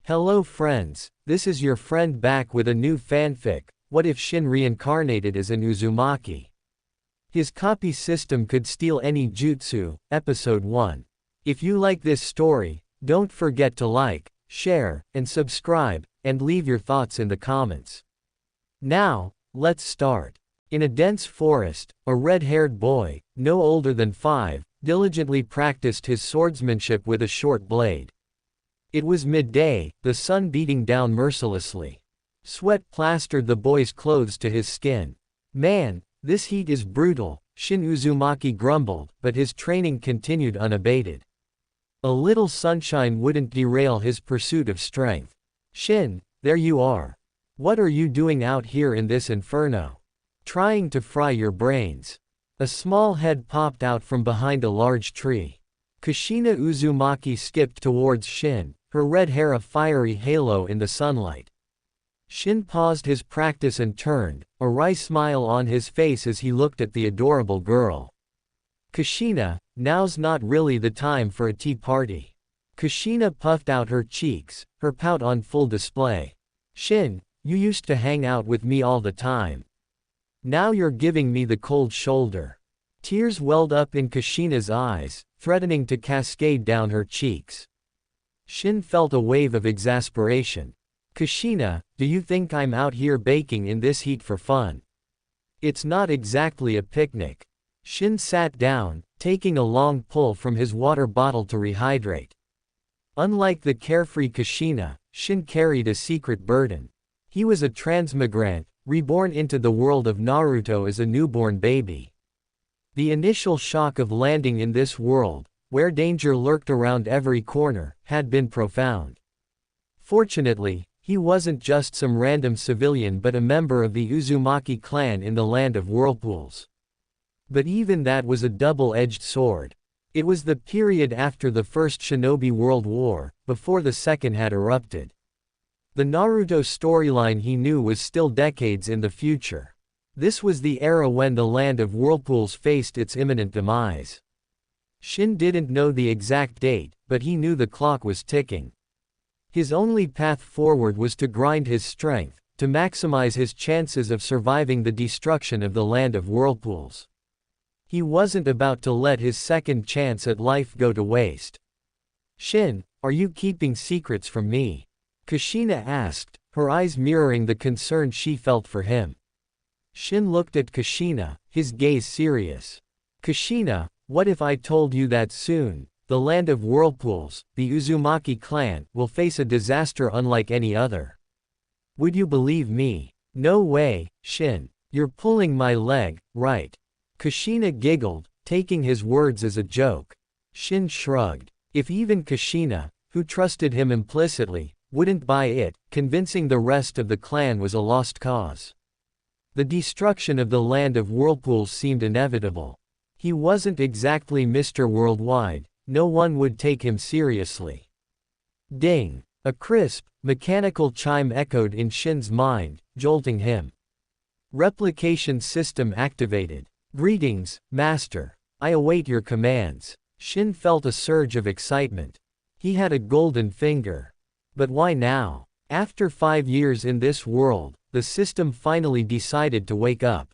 Hello friends, this is your friend back with a new fanfic. What if Shin reincarnated as an Uzumaki? His copy system could steal any jutsu. Episode 1. If you like this story, don't forget to like, share, and subscribe, and leave your thoughts in the comments. Now, let's start. In a dense forest, a red-haired boy, no older than 5, diligently practiced his swordsmanship with a short blade. It was midday, the sun beating down mercilessly. Sweat plastered the boy's clothes to his skin. Man, this heat is brutal, Shin Uzumaki grumbled, but his training continued unabated. A little sunshine wouldn't derail his pursuit of strength. Shin, there you are. What are you doing out here in this inferno? Trying to fry your brains. A small head popped out from behind a large tree. Kushina Uzumaki skipped towards Shin, her red hair a fiery halo in the sunlight. Shin paused his practice and turned, a wry smile on his face as he looked at the adorable girl. Kushina, now's not really the time for a tea party. Kushina puffed out her cheeks, her pout on full display. Shin, you used to hang out with me all the time. Now you're giving me the cold shoulder. Tears welled up in Kushina's eyes, threatening to cascade down her cheeks. Shin felt a wave of exasperation. Kushina, do you think I'm out here baking in this heat for fun? It's not exactly a picnic. Shin sat down, taking a long pull from his water bottle to rehydrate. Unlike the carefree Kushina, Shin carried a secret burden. He was a transmigrant, reborn into the world of Naruto as a newborn baby. The initial shock of landing in this world, where danger lurked around every corner, had been profound. Fortunately, he wasn't just some random civilian but a member of the Uzumaki clan in the land of whirlpools. But even that was a double-edged sword. It was the period after the First Shinobi World War, before the Second had erupted. The Naruto storyline he knew was still decades in the future. This was the era when the land of whirlpools faced its imminent demise. Shin didn't know the exact date, but he knew the clock was ticking. His only path forward was to grind his strength, to maximize his chances of surviving the destruction of the land of whirlpools. He wasn't about to let his second chance at life go to waste. Shin, are you keeping secrets from me? Kushina asked, her eyes mirroring the concern she felt for him. Shin looked at Kushina, his gaze serious. Kushina, what if I told you that soon, the land of whirlpools, the Uzumaki clan, will face a disaster unlike any other? Would you believe me? No way, Shin. You're pulling my leg, right? Kushina giggled, taking his words as a joke. Shin shrugged. If even Kushina, who trusted him implicitly, wouldn't buy it, convincing the rest of the clan was a lost cause. The destruction of the land of whirlpools seemed inevitable. He wasn't exactly Mr. Worldwide, no one would take him seriously. Ding! A crisp, mechanical chime echoed in Shin's mind, jolting him. Replication system activated. Greetings, Master. I await your commands. Shin felt a surge of excitement. He had a golden finger. But why now? After 5 years in this world, the system finally decided to wake up.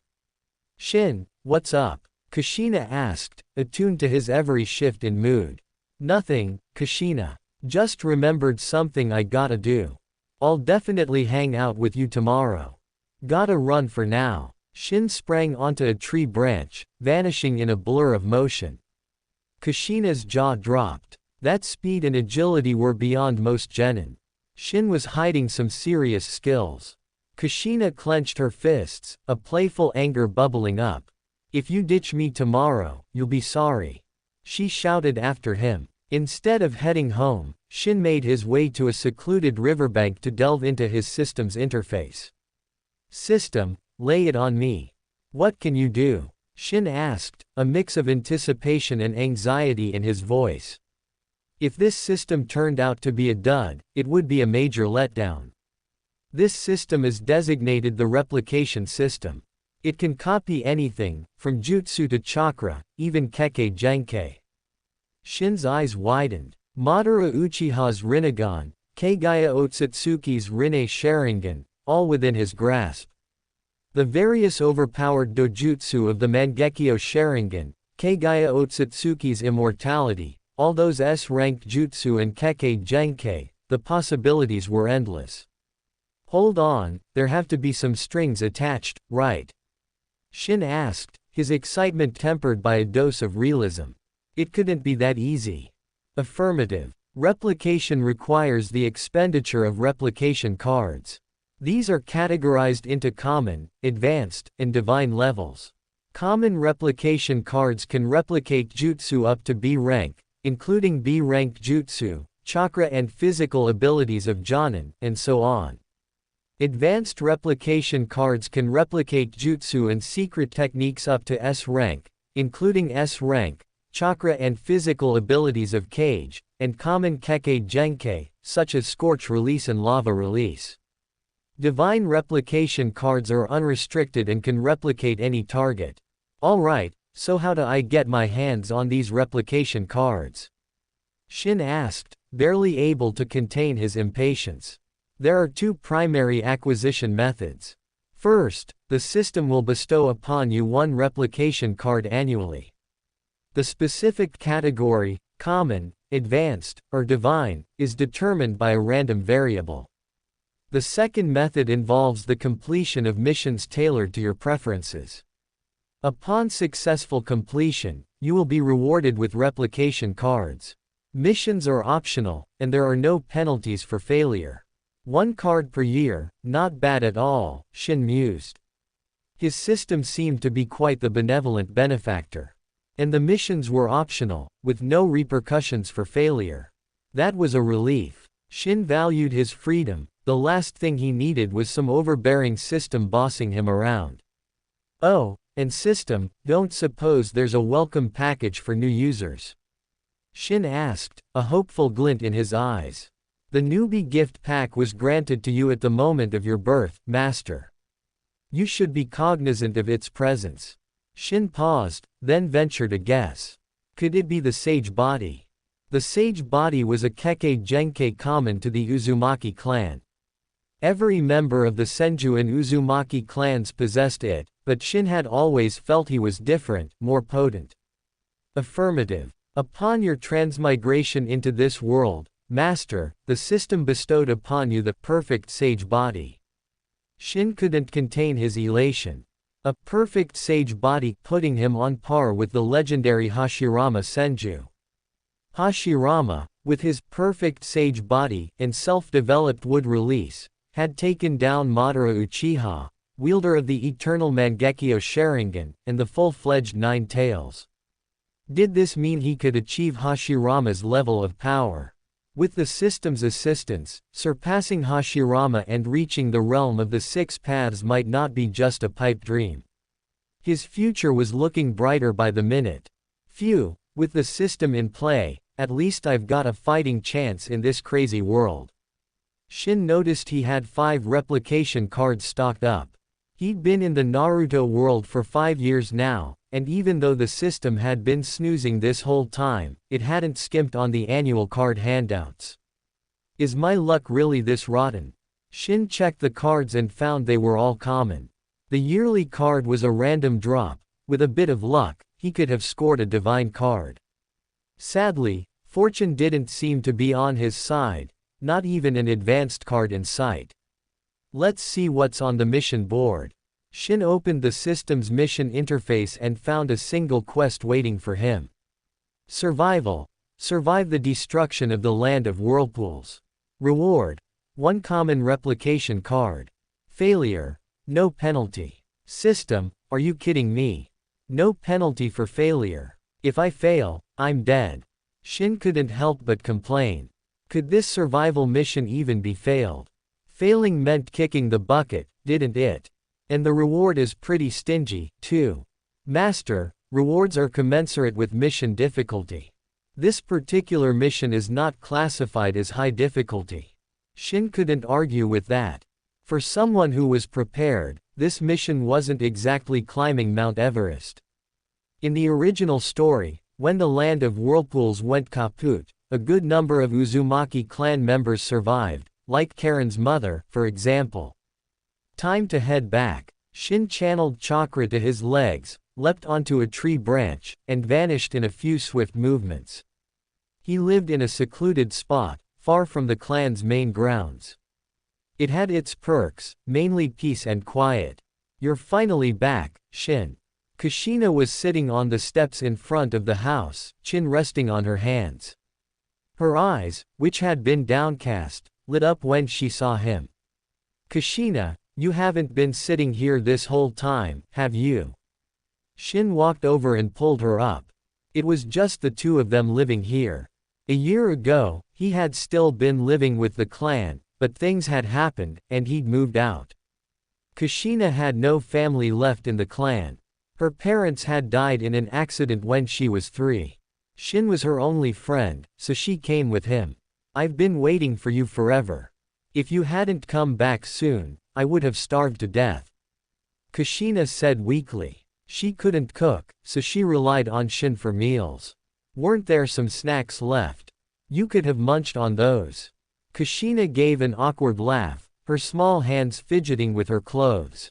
Shin, what's up? Kushina asked, attuned to his every shift in mood. Nothing, Kushina. Just remembered something I gotta do. I'll definitely hang out with you tomorrow. Gotta run for now. Shin sprang onto a tree branch, vanishing in a blur of motion. Kushina's jaw dropped. That speed and agility were beyond most genin. Shin was hiding some serious skills. Kushina clenched her fists, a playful anger bubbling up. If you ditch me tomorrow, you'll be sorry. She shouted after him. Instead of heading home, Shin made his way to a secluded riverbank to delve into his system's interface. System, lay it on me. What can you do? Shin asked, a mix of anticipation and anxiety in his voice. If this system turned out to be a dud, it would be a major letdown. This system is designated the replication system. It can copy anything, from jutsu to chakra, even kekkei genkai. Shin's eyes widened. Madara Uchiha's Rinnegan, Kagaya Otsutsuki's Rinne Sharingan, all within his grasp. The various overpowered dojutsu of the Mangekyo Sharingan, Kagaya Otsutsuki's immortality, all those S-ranked jutsu and Kekkei Genkei, the possibilities were endless. Hold on, there have to be some strings attached, right? Shin asked, his excitement tempered by a dose of realism. It couldn't be that easy. Affirmative. Replication requires the expenditure of replication cards. These are categorized into common, advanced, and divine levels. Common replication cards can replicate jutsu up to B rank, including B-rank jutsu, chakra and physical abilities of Jonin, and so on. Advanced replication cards can replicate jutsu and secret techniques up to S rank, including S rank, chakra and physical abilities of Kage, and common Kekkei Genkei, such as Scorch Release and Lava Release. Divine replication cards are unrestricted and can replicate any target. Alright, so how do I get my hands on these replication cards? Shin asked, barely able to contain his impatience. There are two primary acquisition methods. First, the system will bestow upon you one replication card annually. The specific category, common, advanced, or divine, is determined by a random variable. The second method involves the completion of missions tailored to your preferences. Upon successful completion, you will be rewarded with replication cards. Missions are optional, and there are no penalties for failure. 1 card per year, not bad at all, Shin mused. His system seemed to be quite the benevolent benefactor. And the missions were optional, with no repercussions for failure. That was a relief. Shin valued his freedom, the last thing he needed was some overbearing system bossing him around. Oh, and system, don't suppose there's a welcome package for new users? Shin asked, a hopeful glint in his eyes. The newbie gift pack was granted to you at the moment of your birth, Master. You should be cognizant of its presence. Shin paused, then ventured a guess. Could it be the Sage Body? The Sage Body was a Kekkei Genkei common to the Uzumaki clan. Every member of the Senju and Uzumaki clans possessed it, but Shin had always felt he was different, more potent. Affirmative. Upon your transmigration into this world, Master, the system bestowed upon you the perfect Sage Body. Shin couldn't contain his elation. A perfect Sage Body, putting him on par with the legendary Hashirama Senju. Hashirama, with his perfect Sage Body and self-developed wood release, had taken down Madara Uchiha, wielder of the eternal Mangekyo Sharingan, and the full-fledged Nine Tails. Did this mean he could achieve Hashirama's level of power? With the system's assistance, surpassing Hashirama and reaching the realm of the 6 paths might not be just a pipe dream. His future was looking brighter by the minute. Phew, with the system in play, at least I've got a fighting chance in this crazy world. Shin noticed he had 5 replication cards stocked up. He'd been in the Naruto world for 5 years now, and even though the system had been snoozing this whole time, it hadn't skimped on the annual card handouts. Is my luck really this rotten? Shin checked the cards and found they were all common. The yearly card was a random drop. With a bit of luck, he could have scored a divine card. Sadly, fortune didn't seem to be on his side, not even an advanced card in sight. Let's see what's on the mission board. Shin opened the system's mission interface and found a single quest waiting for him. Survival. Survive the destruction of the land of whirlpools. Reward. 1 common replication card. Failure. No penalty. System, are you kidding me? No penalty for failure. If I fail, I'm dead. Shin couldn't help but complain. Could this survival mission even be failed? Failing meant kicking the bucket, didn't it? And the reward is pretty stingy, too. Master, rewards are commensurate with mission difficulty. This particular mission is not classified as high difficulty. Shin couldn't argue with that. For someone who was prepared, this mission wasn't exactly climbing Mount Everest. In the original story, when the land of whirlpools went kaput, a good number of Uzumaki clan members survived, like Karen's mother, for example. Time to head back. Shin channeled chakra to his legs, leapt onto a tree branch, and vanished in a few swift movements. He lived in a secluded spot, far from the clan's main grounds. It had its perks, mainly peace and quiet. You're finally back, Shin. Kushina was sitting on the steps in front of the house, chin resting on her hands. Her eyes, which had been downcast, lit up when she saw him. Kushina, you haven't been sitting here this whole time, have you? Shin walked over and pulled her up. It was just the two of them living here. A year ago, he had still been living with the clan, but things had happened, and he'd moved out. Kushina had no family left in the clan. Her parents had died in an accident when she was 3. Shin was her only friend, so she came with him. I've been waiting for you forever. If you hadn't come back soon, I would have starved to death. Kushina said weakly. She couldn't cook, so she relied on Shin for meals. Weren't there some snacks left? You could have munched on those. Kushina gave an awkward laugh, her small hands fidgeting with her clothes.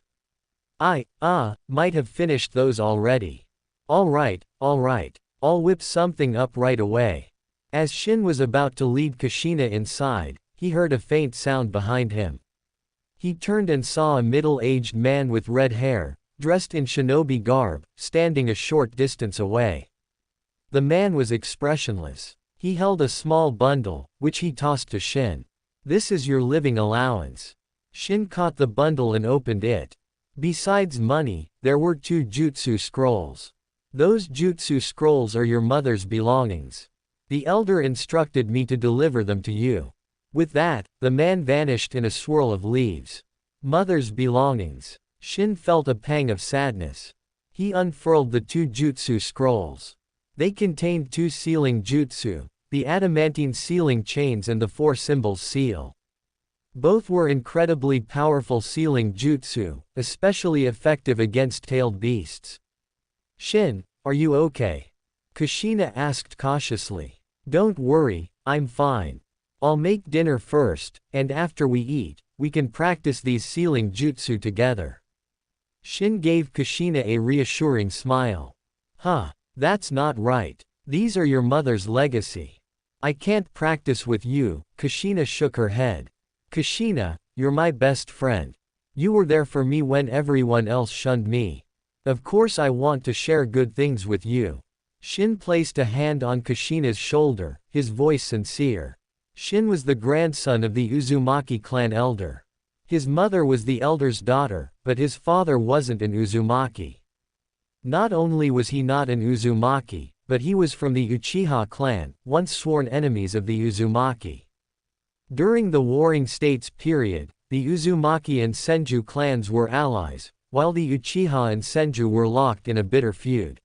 Might have finished those already. All right, I'll whip something up right away. As Shin was about to lead Kushina inside, he heard a faint sound behind him. He turned and saw a middle-aged man with red hair, dressed in shinobi garb, standing a short distance away. The man was expressionless. He held a small bundle, which he tossed to Shin. This is your living allowance. Shin caught the bundle and opened it. Besides money, there were 2 jutsu scrolls. Those jutsu scrolls are your mother's belongings. The elder instructed me to deliver them to you. With that, the man vanished in a swirl of leaves. Mother's belongings. Shin felt a pang of sadness. He unfurled the 2 jutsu scrolls. They contained 2 sealing jutsu, the adamantine sealing chains and the 4 symbols seal. Both were incredibly powerful sealing jutsu, especially effective against tailed beasts. Shin, are you okay? Kushina asked cautiously. Don't worry, I'm fine. I'll make dinner first, and after we eat, we can practice these sealing jutsu together. Shin gave Kushina a reassuring smile. That's not right. These are your mother's legacy. I can't practice with you, Kushina shook her head. Kushina, you're my best friend. You were there for me when everyone else shunned me. Of course I want to share good things with you. Shin placed a hand on Kushina's shoulder, his voice sincere. Shin was the grandson of the Uzumaki clan elder. His mother was the elder's daughter, but his father wasn't an Uzumaki. Not only was he not an Uzumaki, but he was from the Uchiha clan, once sworn enemies of the Uzumaki. During the Warring States period, the Uzumaki and Senju clans were allies, while the Uchiha and Senju were locked in a bitter feud.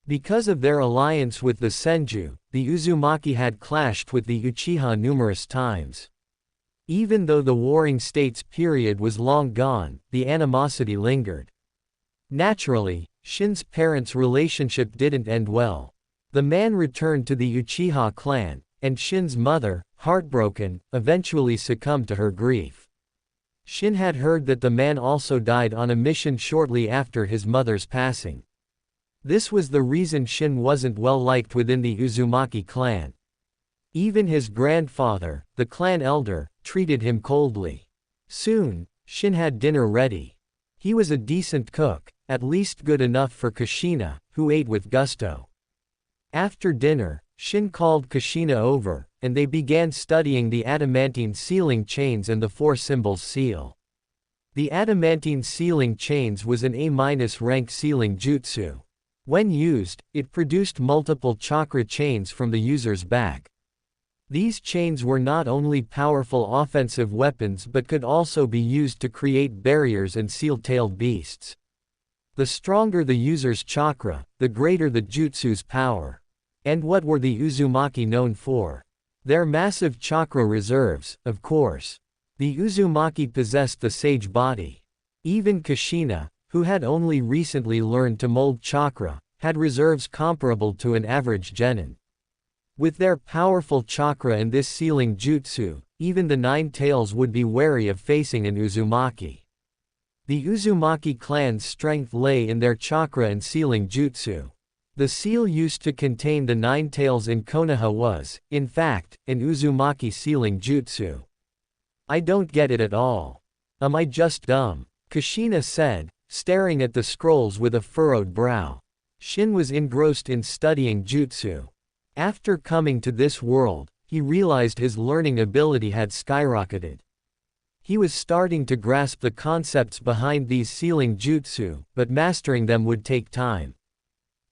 Because of their alliance with the Senju, the Uzumaki had clashed with the Uchiha numerous times. Even though the Warring States period was long gone, the animosity lingered. Naturally, Shin's parents' relationship didn't end well. The man returned to the Uchiha clan, and Shin's mother, heartbroken, eventually succumbed to her grief. Shin had heard that the man also died on a mission shortly after his mother's passing. This was the reason Shin wasn't well liked within the Uzumaki clan. Even his grandfather, the clan elder, treated him coldly. Soon, Shin had dinner ready. He was a decent cook, at least good enough for Kushina, who ate with gusto. After dinner, Shin called Kushina over, and they began studying the adamantine sealing chains and the 4 symbols seal. The adamantine sealing chains was an A- rank sealing jutsu. When used, it produced multiple chakra chains from the user's back. These chains were not only powerful offensive weapons but could also be used to create barriers and seal tailed beasts. The stronger the user's chakra, the greater the jutsu's power. And what were the Uzumaki known for? Their massive chakra reserves, of course. The Uzumaki possessed the sage body. Even Kushina, who had only recently learned to mold chakra, had reserves comparable to an average genin. With their powerful chakra and this sealing jutsu, even the Nine Tails would be wary of facing an Uzumaki. The Uzumaki clan's strength lay in their chakra and sealing jutsu. The seal used to contain the Nine Tails in Konoha was, in fact, an Uzumaki sealing jutsu. I don't get it at all. Am I just dumb? Kushina said, staring at the scrolls with a furrowed brow. Shin was engrossed in studying jutsu. After coming to this world, he realized his learning ability had skyrocketed. He was starting to grasp the concepts behind these sealing jutsu, but mastering them would take time.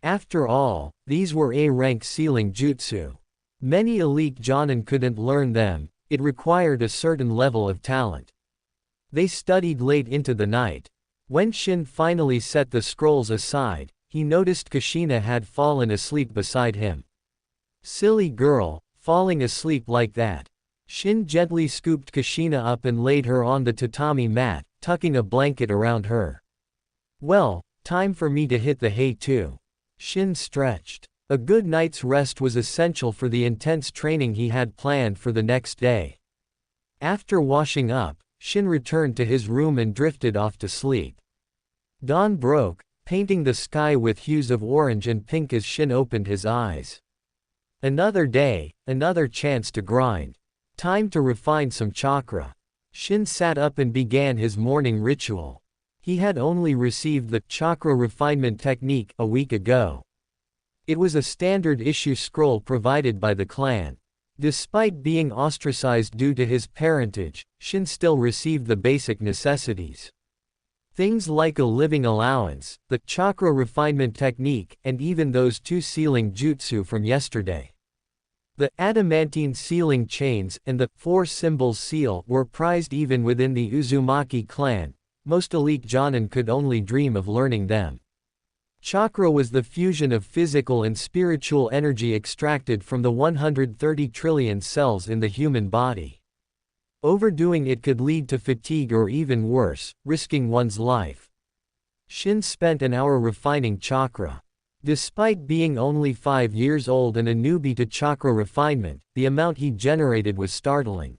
After all, these were A-rank sealing jutsu. Many elite jonin couldn't learn them, it required a certain level of talent. They studied late into the night. When Shin finally set the scrolls aside, he noticed Kushina had fallen asleep beside him. Silly girl, falling asleep like that. Shin gently scooped Kushina up and laid her on the tatami mat, tucking a blanket around her. Well, time for me to hit the hay too. Shin stretched. A good night's rest was essential for the intense training he had planned for the next day. After washing up, Shin returned to his room and drifted off to sleep. Dawn broke, painting the sky with hues of orange and pink as Shin opened his eyes. Another day, another chance to grind. Time to refine some chakra. Shin sat up and began his morning ritual. He had only received the chakra refinement technique a week ago. It was a standard issue scroll provided by the clan. Despite being ostracized due to his parentage, Shin still received the basic necessities. Things like a living allowance, the chakra refinement technique, and even those two sealing jutsu from yesterday. The adamantine sealing chains and the 4 symbols seal were prized even within the Uzumaki clan. Most elite jonin could only dream of learning them. Chakra was the fusion of physical and spiritual energy extracted from the 130 trillion cells in the human body. Overdoing it could lead to fatigue or even worse, risking one's life. Shin spent an hour refining chakra. Despite being only 5 years old and a newbie to chakra refinement, the amount he generated was startling.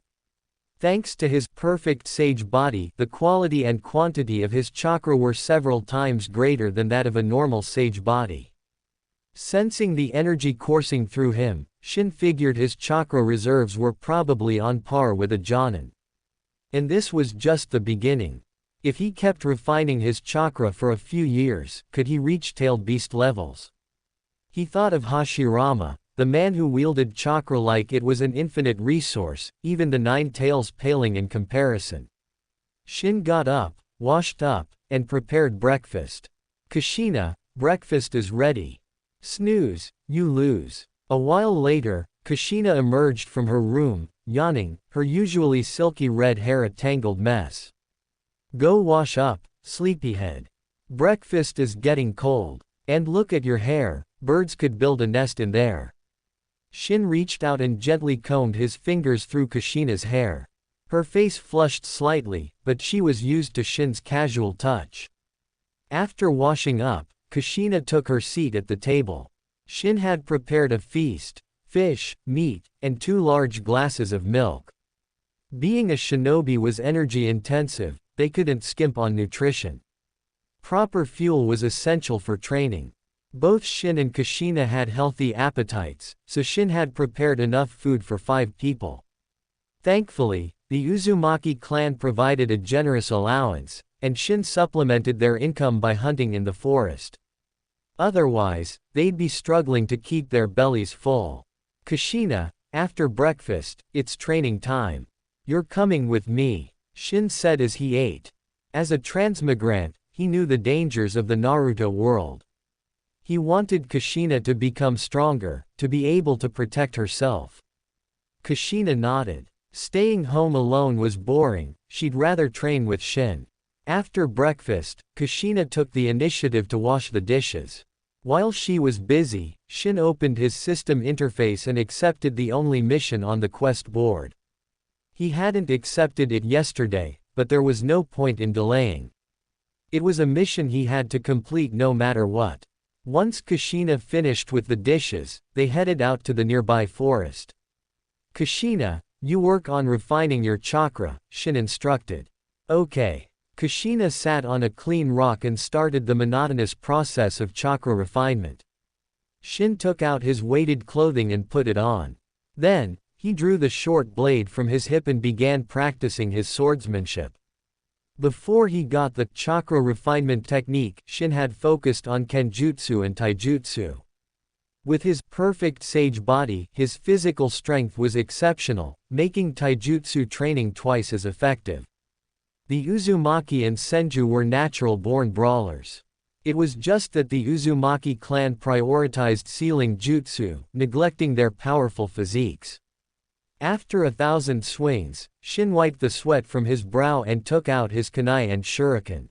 Thanks to his perfect sage body, the quality and quantity of his chakra were several times greater than that of a normal sage body. Sensing the energy coursing through him, Shin figured his chakra reserves were probably on par with a jonin. And this was just the beginning. If he kept refining his chakra for a few years, could he reach tailed beast levels? He thought of Hashirama, the man who wielded chakra like it was an infinite resource, even the 9 tails paling in comparison. Shin got up, washed up, and prepared breakfast. Kushina, breakfast is ready. Snooze, you lose. A while later, Kushina emerged from her room, yawning, her usually silky red hair a tangled mess. Go wash up, sleepyhead. Breakfast is getting cold. And look at your hair, birds could build a nest in there. Shin reached out and gently combed his fingers through Kushina's hair. Her face flushed slightly, but she was used to Shin's casual touch. After washing up, Kushina took her seat at the table. Shin had prepared a feast: fish, meat, and 2 large glasses of milk. Being a shinobi was energy intensive, they couldn't skimp on nutrition. Proper fuel was essential for training. Both Shin and Kushina had healthy appetites, so Shin had prepared enough food for 5 people. Thankfully, the Uzumaki clan provided a generous allowance, and Shin supplemented their income by hunting in the forest. Otherwise, they'd be struggling to keep their bellies full. Kushina, after breakfast, it's training time. You're coming with me, Shin said as he ate. As a transmigrant, he knew the dangers of the Naruto world. He wanted Kushina to become stronger, to be able to protect herself. Kushina nodded. Staying home alone was boring, she'd rather train with Shin. After breakfast, Kushina took the initiative to wash the dishes. While she was busy, Shin opened his system interface and accepted the only mission on the quest board. He hadn't accepted it yesterday, but there was no point in delaying. It was a mission he had to complete no matter what. Once Kushina finished with the dishes, they headed out to the nearby forest. Kushina, you work on refining your chakra, Shin instructed. Okay. Kushina sat on a clean rock and started the monotonous process of chakra refinement. Shin took out his weighted clothing and put it on. Then, he drew the short blade from his hip and began practicing his swordsmanship. Before he got the chakra refinement technique, Shin had focused on Kenjutsu and Taijutsu. With his perfect sage body, his physical strength was exceptional, making Taijutsu training twice as effective. The Uzumaki and Senju were natural-born brawlers. It was just that the Uzumaki clan prioritized sealing jutsu, neglecting their powerful physiques. After 1,000 swings, Shin wiped the sweat from his brow and took out his kunai and shuriken.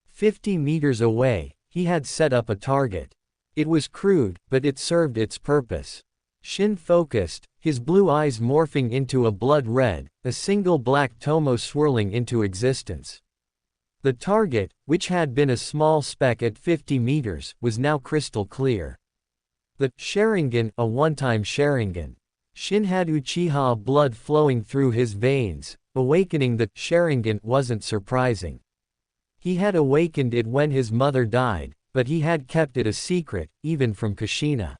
50 meters away, he had set up a target. It was crude, but it served its purpose. Shin focused, his blue eyes morphing into a blood red, a single black tomo swirling into existence. The target, which had been a small speck at 50 meters, was now crystal clear. The Sharingan, a one-time Sharingan. Shin had Uchiha blood flowing through his veins. Awakening the Sharingan wasn't surprising. He had awakened it when his mother died, but he had kept it a secret, even from Kushina.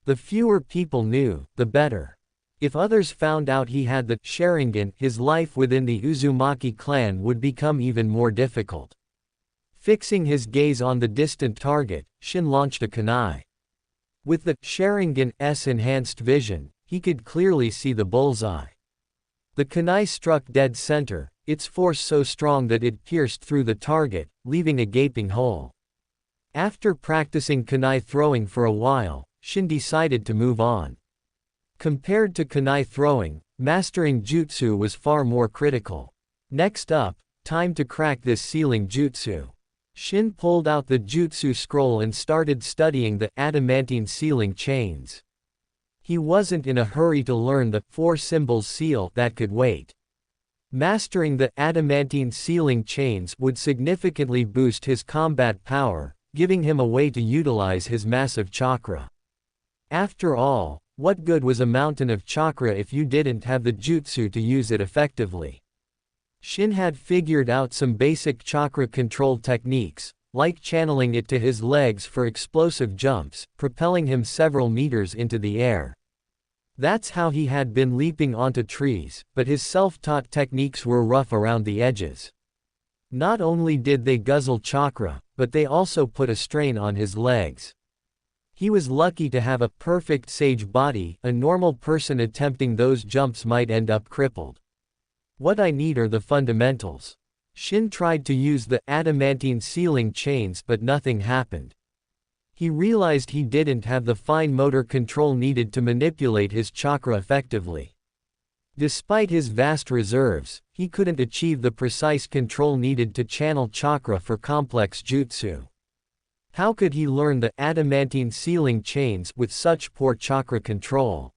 The fewer people knew, the better. If others found out he had the Sharingan, his life within the Uzumaki clan would become even more difficult. Fixing his gaze on the distant target, Shin launched a kunai. With the Sharingan's enhanced vision, he could clearly see the bullseye. The kunai struck dead center, its force so strong that it pierced through the target, leaving a gaping hole. After practicing kunai throwing for a while, Shin decided to move on. Compared to kunai throwing, mastering jutsu was far more critical. Next up, time to crack this sealing jutsu. Shin pulled out the jutsu scroll and started studying the adamantine sealing chains. He wasn't in a hurry to learn the 4 symbols seal that could wait. Mastering the adamantine sealing chains would significantly boost his combat power, giving him a way to utilize his massive chakra. After all, what good was a mountain of chakra if you didn't have the jutsu to use it effectively? Shin had figured out some basic chakra control techniques, like channeling it to his legs for explosive jumps, propelling him several meters into the air. That's how he had been leaping onto trees, but his self-taught techniques were rough around the edges. Not only did they guzzle chakra, but they also put a strain on his legs. He was lucky to have a perfect sage body. A normal person attempting those jumps might end up crippled. What I need are the fundamentals. Shin tried to use the adamantine sealing chains, but nothing happened. He realized he didn't have the fine motor control needed to manipulate his chakra effectively. Despite his vast reserves, he couldn't achieve the precise control needed to channel chakra for complex jutsu. How could he learn the adamantine sealing chains with such poor chakra control?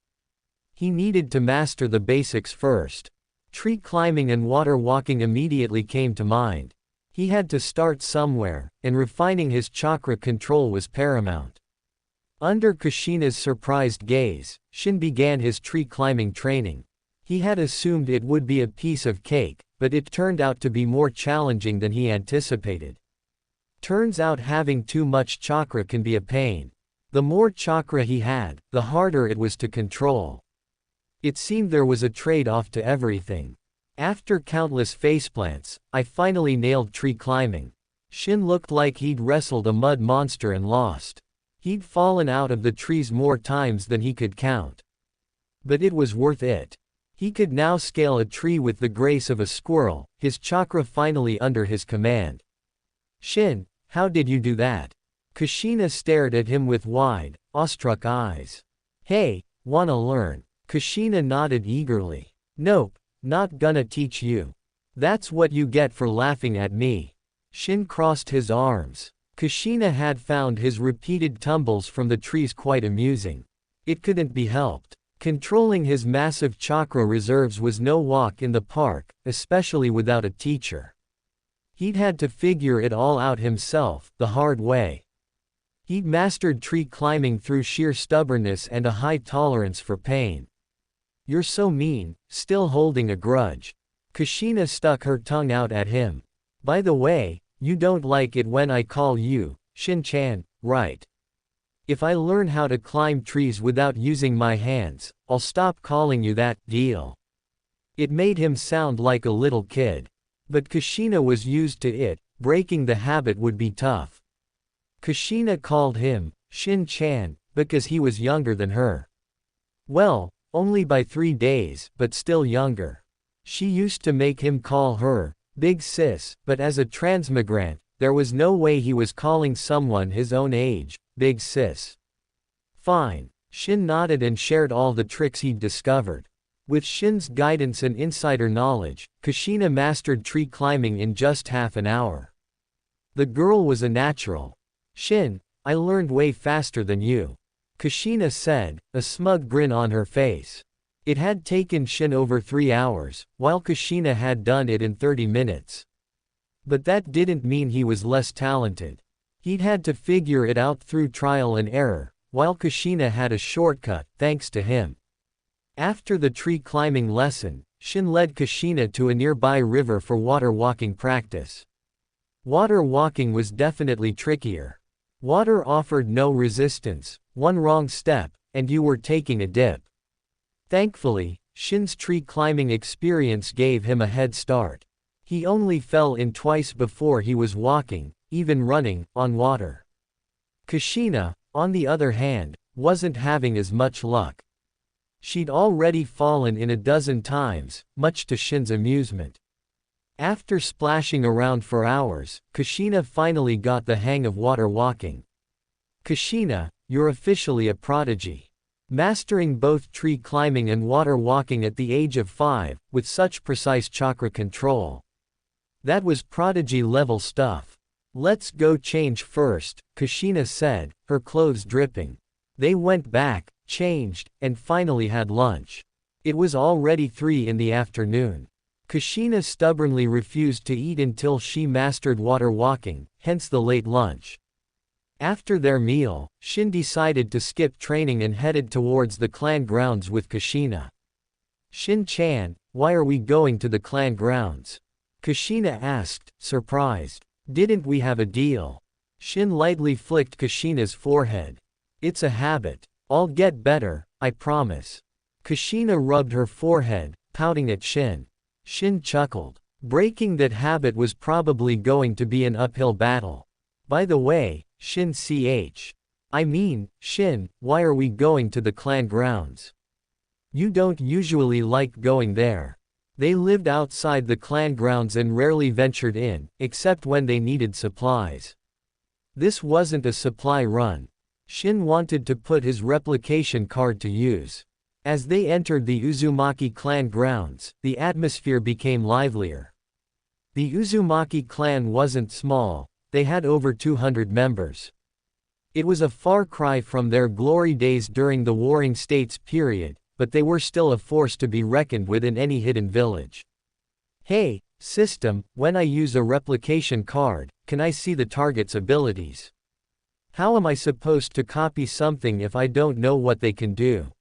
He needed to master the basics first. Tree climbing and water walking immediately came to mind. He had to start somewhere, and refining his chakra control was paramount. Under Kushina's surprised gaze, Shin began his tree climbing training. He had assumed it would be a piece of cake, but it turned out to be more challenging than he anticipated. Turns out having too much chakra can be a pain. The more chakra he had, the harder it was to control. It seemed there was a trade-off to everything. After countless faceplants, I finally nailed tree climbing. Shin looked like he'd wrestled a mud monster and lost. He'd fallen out of the trees more times than he could count. But it was worth it. He could now scale a tree with the grace of a squirrel, his chakra finally under his command. Shin, how did you do that? Kushina stared at him with wide, awestruck eyes. Hey, wanna learn? Kushina nodded eagerly. Nope, not gonna teach you. That's what you get for laughing at me. Shin crossed his arms. Kushina had found his repeated tumbles from the trees quite amusing. It couldn't be helped. Controlling his massive chakra reserves was no walk in the park, especially without a teacher. He'd had to figure it all out himself, the hard way. He'd mastered tree climbing through sheer stubbornness and a high tolerance for pain. You're so mean, still holding a grudge. Kushina stuck her tongue out at him. By the way, you don't like it when I call you Shin-chan, right? If I learn how to climb trees without using my hands, I'll stop calling you that, deal. It made him sound like a little kid. But Kushina was used to it, breaking the habit would be tough. Kushina called him Shin-chan because he was younger than her. Well, only by 3 days, but still younger. She used to make him call her Big Sis, but as a transmigrant, there was no way he was calling someone his own age Big Sis. Fine. Shin nodded and shared all the tricks he'd discovered. With Shin's guidance and insider knowledge, Kushina mastered tree climbing in just half an hour. The girl was a natural. Shin, I learned way faster than you. Kushina said, a smug grin on her face. It had taken Shin over 3 hours, while Kushina had done it in 30 minutes. But that didn't mean he was less talented. He'd had to figure it out through trial and error, while Kushina had a shortcut, thanks to him. After the tree climbing lesson, Shin led Kushina to a nearby river for water walking practice. Water walking was definitely trickier. Water offered no resistance, one wrong step, and you were taking a dip. Thankfully, Shin's tree climbing experience gave him a head start. He only fell in twice before he was walking, even running, on water. Kushina, on the other hand, wasn't having as much luck. She'd already fallen in a dozen times, much to Shin's amusement. After splashing around for hours, Kushina finally got the hang of water walking. Kushina, you're officially a prodigy. Mastering both tree climbing and water walking at the age of 5, with such precise chakra control. That was prodigy-level stuff. Let's go change first, Kushina said, her clothes dripping. They went back, changed, and finally had lunch. It was already 3 in the afternoon. Kushina stubbornly refused to eat until she mastered water walking, hence the late lunch. After their meal, Shin decided to skip training and headed towards the clan grounds with Kushina. Shin-chan, why are we going to the clan grounds? Kushina asked, surprised. Didn't we have a deal? Shin lightly flicked Kushina's forehead. It's a habit. I'll get better, I promise. Kushina rubbed her forehead, pouting at Shin. Shin chuckled. Breaking that habit was probably going to be an uphill battle. By the way, I mean, Shin, why are we going to the clan grounds? You don't usually like going there. They lived outside the clan grounds and rarely ventured in, except when they needed supplies. This wasn't a supply run. Shin wanted to put his replication card to use. As they entered the Uzumaki clan grounds, the atmosphere became livelier. The Uzumaki clan wasn't small, they had over 200 members. It was a far cry from their glory days during the Warring States period, but they were still a force to be reckoned with in any hidden village. Hey, system, when I use a replication card, can I see the target's abilities? How am I supposed to copy something if I don't know what they can do?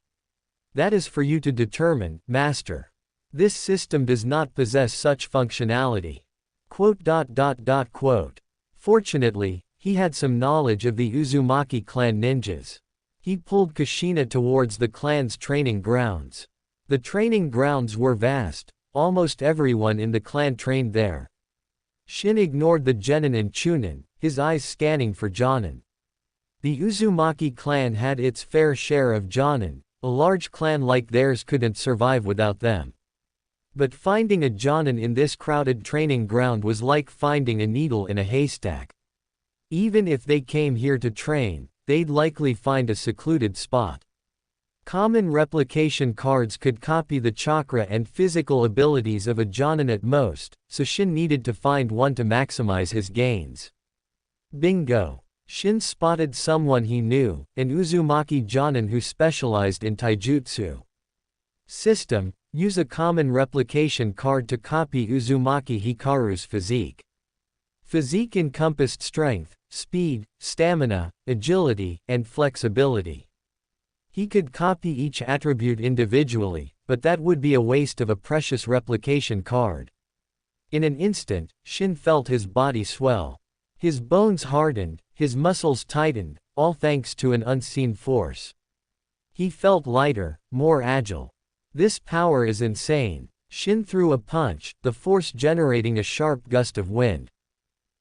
That is for you to determine, Master. This system does not possess such functionality. Fortunately, he had some knowledge of the Uzumaki clan ninjas. He pulled Kushina towards the clan's training grounds. The training grounds were vast, almost everyone in the clan trained there. Shin ignored the genin and chunin, his eyes scanning for jonin. The Uzumaki clan had its fair share of jonin. A large clan like theirs couldn't survive without them. But finding a jonin in this crowded training ground was like finding a needle in a haystack. Even if they came here to train, they'd likely find a secluded spot. Common replication cards could copy the chakra and physical abilities of a jonin at most, so Shin needed to find one to maximize his gains. Bingo! Shin spotted someone he knew, an Uzumaki jonin who specialized in taijutsu. System, use a common replication card to copy Uzumaki Hikaru's physique. Physique encompassed strength, speed, stamina, agility, and flexibility. He could copy each attribute individually, but that would be a waste of a precious replication card. In an instant, Shin felt his body swell. His bones hardened, his muscles tightened, all thanks to an unseen force. He felt lighter, more agile. This power is insane. Shin threw a punch, the force generating a sharp gust of wind.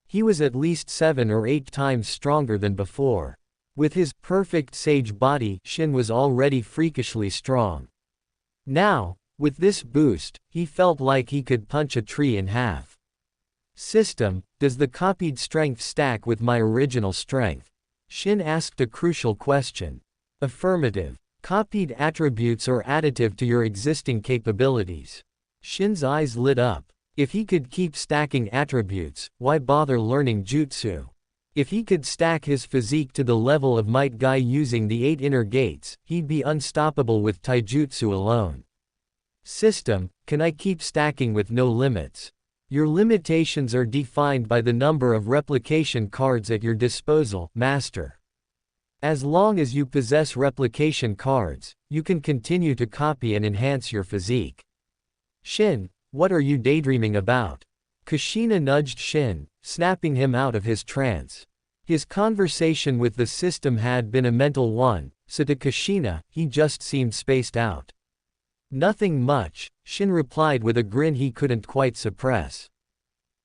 He was at least 7 or 8 times stronger than before. With his perfect sage body, Shin was already freakishly strong. Now, with this boost, he felt like he could punch a tree in half. System, does the copied strength stack with my original strength? Shin asked a crucial question. Affirmative. Copied attributes are additive to your existing capabilities. Shin's eyes lit up. If he could keep stacking attributes, why bother learning Jutsu? If he could stack his physique to the level of Might Guy using the 8 inner gates, he'd be unstoppable with taijutsu alone. System, can I keep stacking with no limits? Your limitations are defined by the number of replication cards at your disposal, Master. As long as you possess replication cards, you can continue to copy and enhance your physique. Shin, what are you daydreaming about? Kushina nudged Shin, snapping him out of his trance. His conversation with the system had been a mental one, so to Kushina, he just seemed spaced out. Nothing much, Shin replied with a grin he couldn't quite suppress.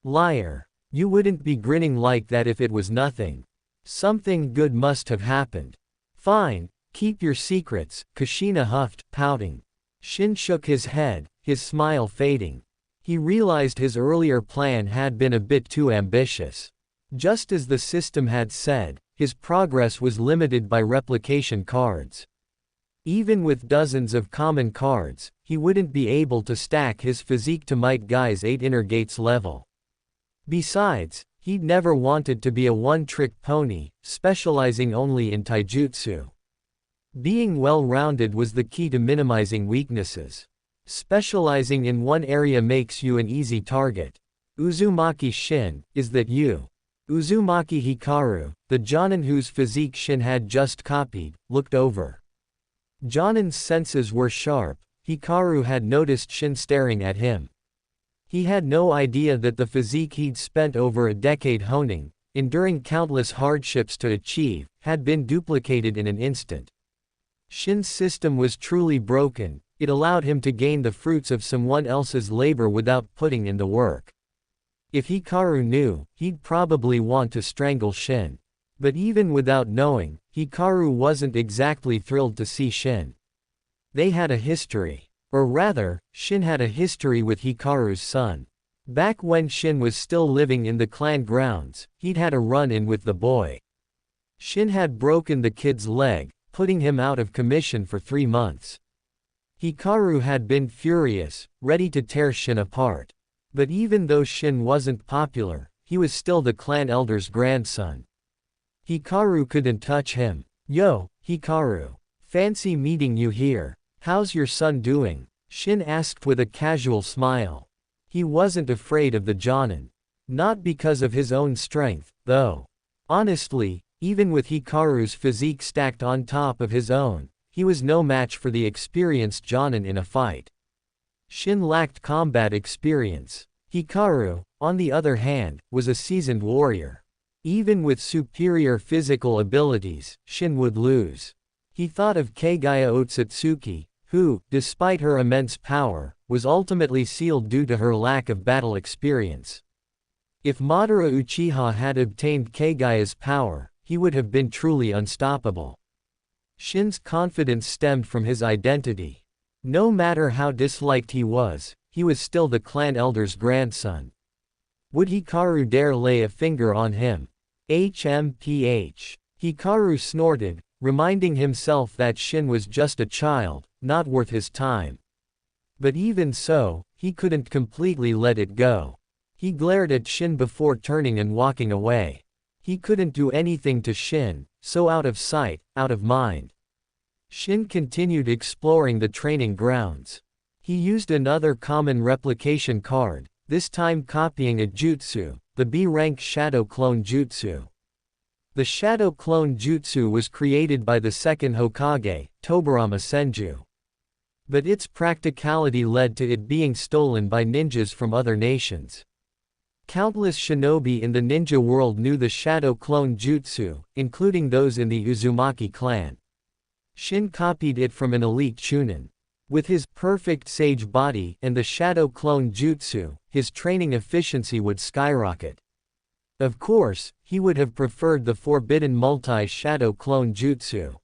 Liar. You wouldn't be grinning like that if it was nothing. Something good must have happened. Fine, keep your secrets, Kushina huffed, pouting. Shin shook his head, his smile fading. He realized his earlier plan had been a bit too ambitious. Just as the system had said, his progress was limited by replication cards. Even with dozens of common cards, he wouldn't be able to stack his physique to Might Guy's 8 inner gates level. Besides, he'd never wanted to be a one-trick pony, specializing only in taijutsu. Being well-rounded was the key to minimizing weaknesses. Specializing in one area makes you an easy target. Uzumaki Shin, is that you? Uzumaki Hikaru, the Jonin whose physique Shin had just copied, looked over. Jonin's senses were sharp. Hikaru had noticed Shin staring at him. He had no idea that the physique he'd spent over a decade honing, enduring countless hardships to achieve, had been duplicated in an instant. Shin's system was truly broken. It allowed him to gain the fruits of someone else's labor without putting in the work. If Hikaru knew, he'd probably want to strangle Shin. But even without knowing, Hikaru wasn't exactly thrilled to see Shin. They had a history. Or rather, Shin had a history with Hikaru's son. Back when Shin was still living in the clan grounds, he'd had a run-in with the boy. Shin had broken the kid's leg, putting him out of commission for 3 months. Hikaru had been furious, ready to tear Shin apart. But even though Shin wasn't popular, he was still the clan elder's grandson. Hikaru couldn't touch him. Yo, Hikaru. Fancy meeting you here. How's your son doing? Shin asked with a casual smile. He wasn't afraid of the Jonin. Not because of his own strength, though. Honestly, even with Hikaru's physique stacked on top of his own, he was no match for the experienced Jonin in a fight. Shin lacked combat experience. Hikaru, on the other hand, was a seasoned warrior. Even with superior physical abilities, Shin would lose. He thought of Kagaya Otsutsuki, who, despite her immense power, was ultimately sealed due to her lack of battle experience. If Madara Uchiha had obtained Kagaya's power, he would have been truly unstoppable. Shin's confidence stemmed from his identity. No matter how disliked he was still the clan elder's grandson. Would Hikaru dare lay a finger on him? HMPH. Hikaru snorted, reminding himself that Shin was just a child, not worth his time. But even so, he couldn't completely let it go. He glared at Shin before turning and walking away. He couldn't do anything to Shin, so out of sight, out of mind. Shin continued exploring the training grounds. He used another common replication card, this time copying a jutsu, the B-rank Shadow Clone Jutsu. The Shadow Clone Jutsu was created by the second Hokage, Tobirama Senju. But its practicality led to it being stolen by ninjas from other nations. Countless shinobi in the ninja world knew the Shadow Clone Jutsu, including those in the Uzumaki clan. Shin copied it from an elite Chunin. With his perfect sage body and the Shadow Clone Jutsu, his training efficiency would skyrocket. Of course, he would have preferred the forbidden multi-Shadow Clone Jutsu.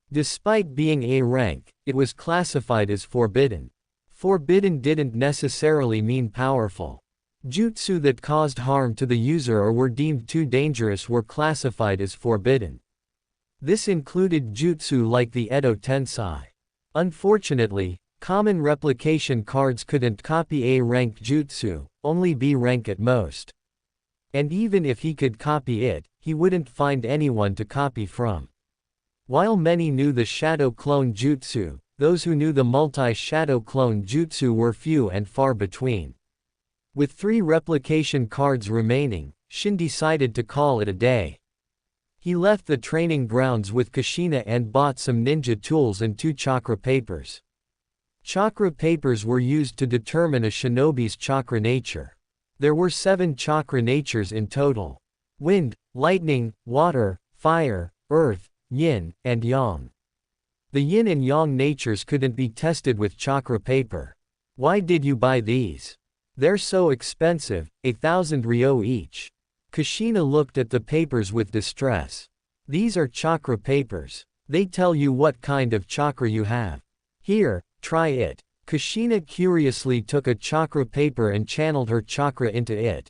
Despite being A rank, it was classified as forbidden. Forbidden didn't necessarily mean powerful. Jutsu that caused harm to the user or were deemed too dangerous were classified as forbidden. This included jutsu like the Edo Tensei. Unfortunately, common replication cards couldn't copy A rank jutsu, only B rank at most. And even if he could copy it, he wouldn't find anyone to copy from. While many knew the Shadow Clone Jutsu, those who knew the multi-Shadow Clone Jutsu were few and far between. With 3 replication cards remaining, Shin decided to call it a day. He left the training grounds with Kushina and bought some ninja tools and 2 chakra papers. Chakra papers were used to determine a shinobi's chakra nature. There were 7 chakra natures in total: wind, lightning, water, fire, earth, yin, and yang. The yin and yang natures couldn't be tested with chakra paper. Why did you buy these? They're so expensive, 1,000 ryo each. Kushina looked at the papers with distress. These are chakra papers. They tell you what kind of chakra you have. Here, try it. Kushina curiously took a chakra paper and channeled her chakra into it.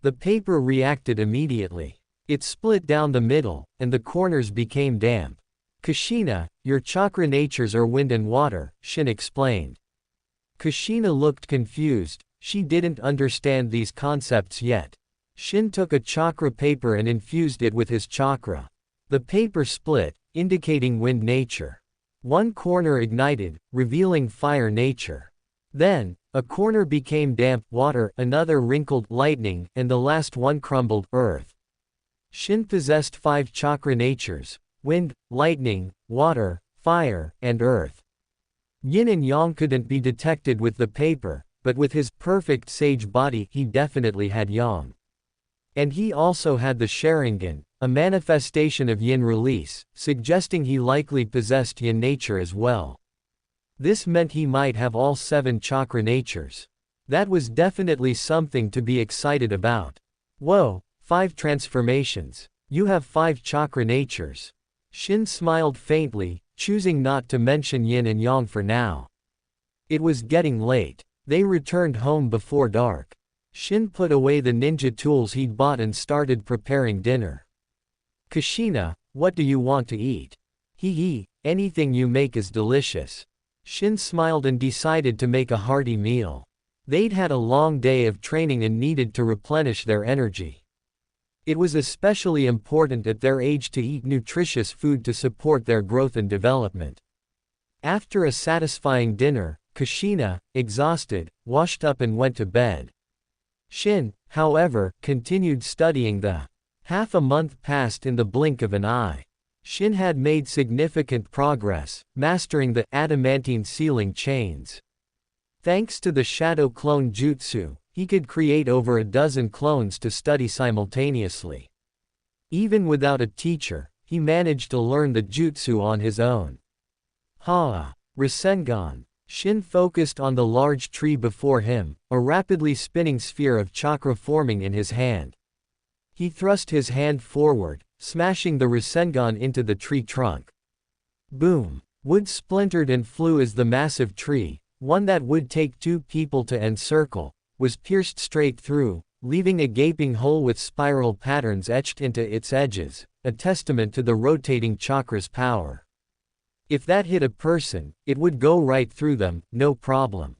The paper reacted immediately. It split down the middle, and the corners became damp. Kushina, your chakra natures are wind and water, Shin explained. Kushina looked confused. She didn't understand these concepts yet. Shin took a chakra paper and infused it with his chakra. The paper split, indicating wind nature. One corner ignited, revealing fire nature. Then, a corner became damp water, another wrinkled lightning, and the last one crumbled earth. Shin possessed 5 chakra natures: wind, lightning, water, fire, and earth. Yin and yang couldn't be detected with the paper, but with his perfect sage body he definitely had yang. And he also had the Sharingan, a manifestation of yin release, suggesting he likely possessed yin nature as well. This meant he might have all 7 chakra natures. That was definitely something to be excited about. Whoa, 5 transformations. You have 5 chakra natures. Shin smiled faintly, choosing not to mention yin and yang for now. It was getting late. They returned home before dark. Shin put away the ninja tools he'd bought and started preparing dinner. Kushina, what do you want to eat? Hee, anything you make is delicious. Shin smiled and decided to make a hearty meal. They'd had a long day of training and needed to replenish their energy. It was especially important at their age to eat nutritious food to support their growth and development. After a satisfying dinner, Kushina, exhausted, washed up and went to bed. Shin, however, continued studying. Half a month passed in the blink of an eye. Shin had made significant progress, mastering the adamantine sealing chains. Thanks to the Shadow Clone Jutsu, he could create over a dozen clones to study simultaneously. Even without a teacher, he managed to learn the jutsu on his own. Rasengan. Shin focused on the large tree before him, a rapidly spinning sphere of chakra forming in his hand. He thrust his hand forward, smashing the Rasengan into the tree trunk. Boom! Wood splintered and flew as the massive tree, one that would take 2 people to encircle, was pierced straight through, leaving a gaping hole with spiral patterns etched into its edges, a testament to the rotating chakra's power. If that hit a person, it would go right through them, no problem.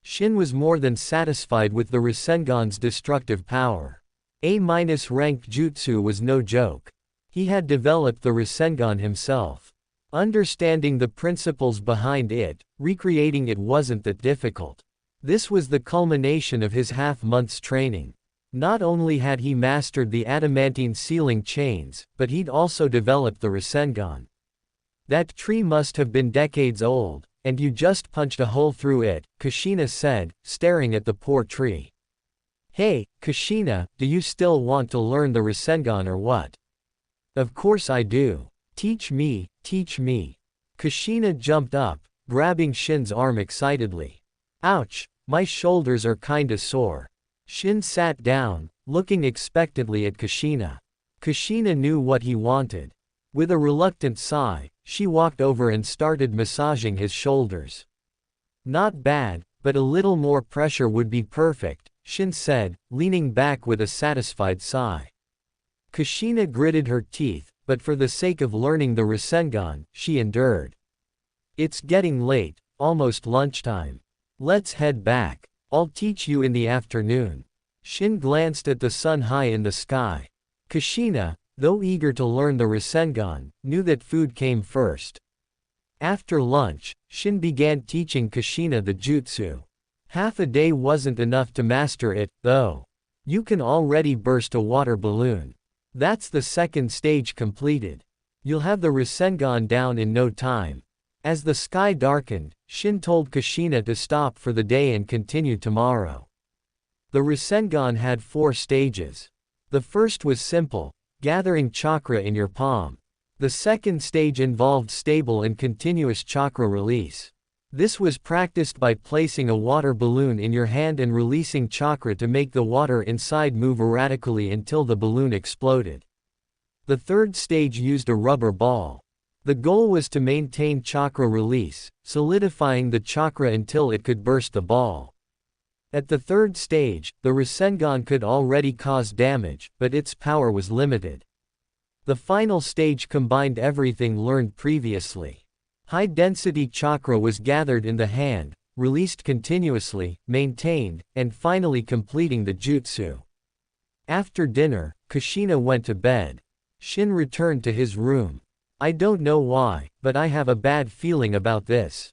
Shin was more than satisfied with the Rasengan's destructive power. A-rank jutsu was no joke. He had developed the Rasengan himself. Understanding the principles behind it, recreating it wasn't that difficult. This was the culmination of his half-month's training. Not only had he mastered the adamantine sealing chains, but he'd also developed the Rasengan. That tree must have been decades old, and you just punched a hole through it, Kushina said, staring at the poor tree. Hey, Kushina, do you still want to learn the Rasengan or what? Of course I do. Teach me, teach me. Kushina jumped up, grabbing Shin's arm excitedly. Ouch, my shoulders are kinda sore. Shin sat down, looking expectantly at Kushina. Kushina knew what he wanted. With a reluctant sigh, she walked over and started massaging his shoulders. Not bad, but a little more pressure would be perfect, Shin said, leaning back with a satisfied sigh. Kushina gritted her teeth, but for the sake of learning the Rasengan, she endured. It's getting late, almost lunchtime. Let's head back. I'll teach you in the afternoon. Shin glanced at the sun high in the sky. Kushina, though eager to learn the Rasengan, knew that food came first. After lunch, Shin began teaching Kushina the jutsu. Half a day wasn't enough to master it, though. You can already burst a water balloon. That's the second stage completed. You'll have the Rasengan down in no time. As the sky darkened, Shin told Kushina to stop for the day and continue tomorrow. The Rasengan had 4 stages. The first was simple, gathering chakra in your palm. The second stage involved stable and continuous chakra release. This was practiced by placing a water balloon in your hand and releasing chakra to make the water inside move erratically until the balloon exploded. The third stage used a rubber ball. The goal was to maintain chakra release, solidifying the chakra until it could burst the ball. At the third stage, the Rasengan could already cause damage, but its power was limited. The final stage combined everything learned previously. High-density chakra was gathered in the hand, released continuously, maintained, and finally completing the jutsu. After dinner, Kushina went to bed. Shin returned to his room. I don't know why, but I have a bad feeling about this.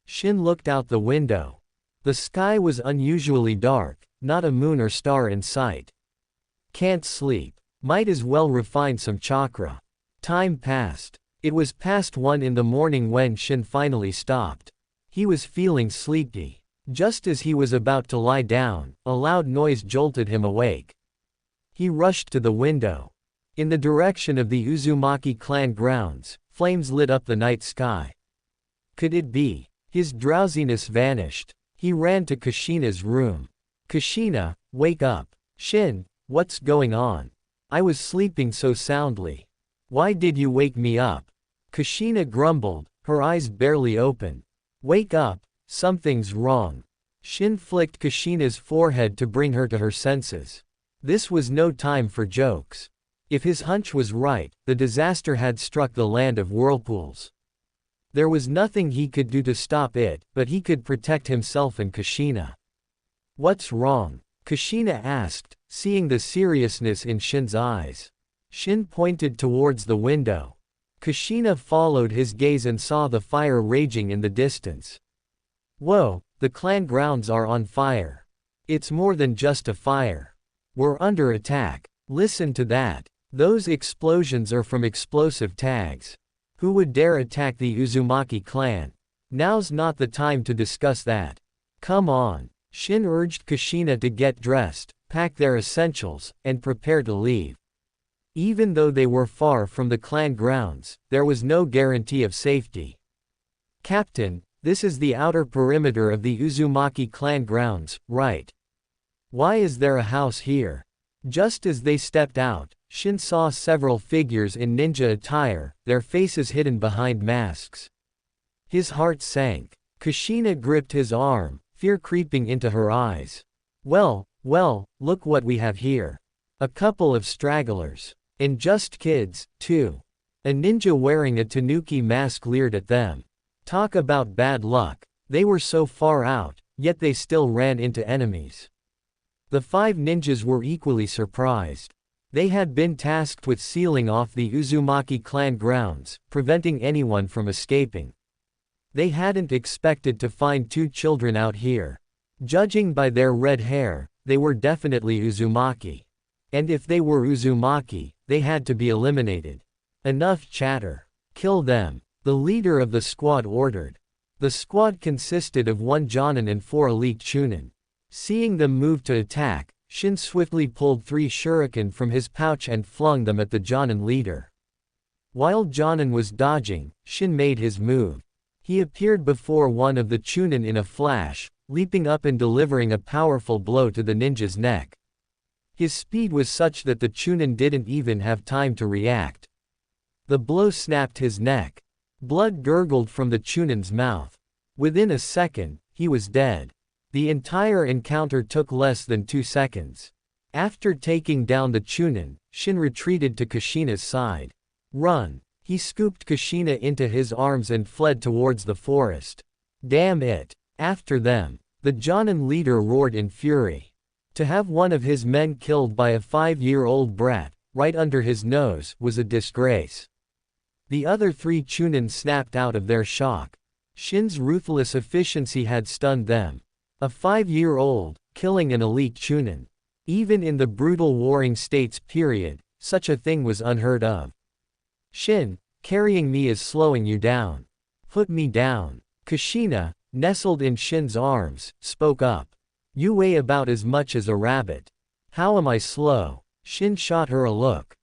Shin looked out the window. The sky was unusually dark, not a moon or star in sight. Can't sleep. Might as well refine some chakra. Time passed. It was past 1 in the morning when Shin finally stopped. He was feeling sleepy. Just as he was about to lie down, a loud noise jolted him awake. He rushed to the window. In the direction of the Uzumaki clan grounds, flames lit up the night sky. Could it be? His drowsiness vanished. He ran to Kushina's room. Kushina, wake up. Shin, what's going on? I was sleeping so soundly. Why did you wake me up? Kushina grumbled, her eyes barely open. Wake up, something's wrong. Shin flicked Kushina's forehead to bring her to her senses. This was no time for jokes. If his hunch was right, the disaster had struck the land of whirlpools. There was nothing he could do to stop it, but he could protect himself and Kushina. What's wrong? Kushina asked, seeing the seriousness in Shin's eyes. Shin pointed towards the window. Kushina followed his gaze and saw the fire raging in the distance. Whoa, the clan grounds are on fire. It's more than just a fire. We're under attack. Listen to that. Those explosions are from explosive tags. Who would dare attack the Uzumaki clan? Now's not the time to discuss that. Come on. Shin urged Kushina to get dressed, pack their essentials, and prepare to leave. Even though they were far from the clan grounds, there was no guarantee of safety. Captain, this is the outer perimeter of the Uzumaki clan grounds, right? Why is there a house here? Just as they stepped out, Shin saw several figures in ninja attire, their faces hidden behind masks. His heart sank. Kushina gripped his arm, fear creeping into her eyes. Well, look what we have here. A couple of stragglers. And just kids, too. A ninja wearing a tanuki mask leered at them. Talk about bad luck. They were so far out, yet they still ran into enemies. The 5 ninjas were equally surprised. They had been tasked with sealing off the Uzumaki clan grounds, preventing anyone from escaping. They hadn't expected to find 2 children out here. Judging by their red hair, they were definitely Uzumaki. And if they were Uzumaki, they had to be eliminated. Enough chatter. Kill them, the leader of the squad ordered. The squad consisted of 1 Jonin and 4 elite Chunin. Seeing them move to attack, Shin swiftly pulled 3 shuriken from his pouch and flung them at the Jonin leader. While Jonin was dodging, Shin made his move. He appeared before one of the Chunin in a flash, leaping up and delivering a powerful blow to the ninja's neck. His speed was such that the Chunin didn't even have time to react. The blow snapped his neck. Blood gurgled from the Chunin's mouth. Within a second, he was dead. The entire encounter took less than 2 seconds. After taking down the Chunin, Shin retreated to Kushina's side. Run! He scooped Kushina into his arms and fled towards the forest. Damn it! After them, the Jonin leader roared in fury. To have one of his men killed by a 5-year-old brat, right under his nose, was a disgrace. The other 3 Chunin snapped out of their shock. Shin's ruthless efficiency had stunned them. A 5-year-old, killing an elite Chunin. Even in the brutal warring states period, such a thing was unheard of. Shin, carrying me is slowing you down. Put me down. Kushina, nestled in Shin's arms, spoke up. You weigh about as much as a rabbit. How am I slow? Shin shot her a look.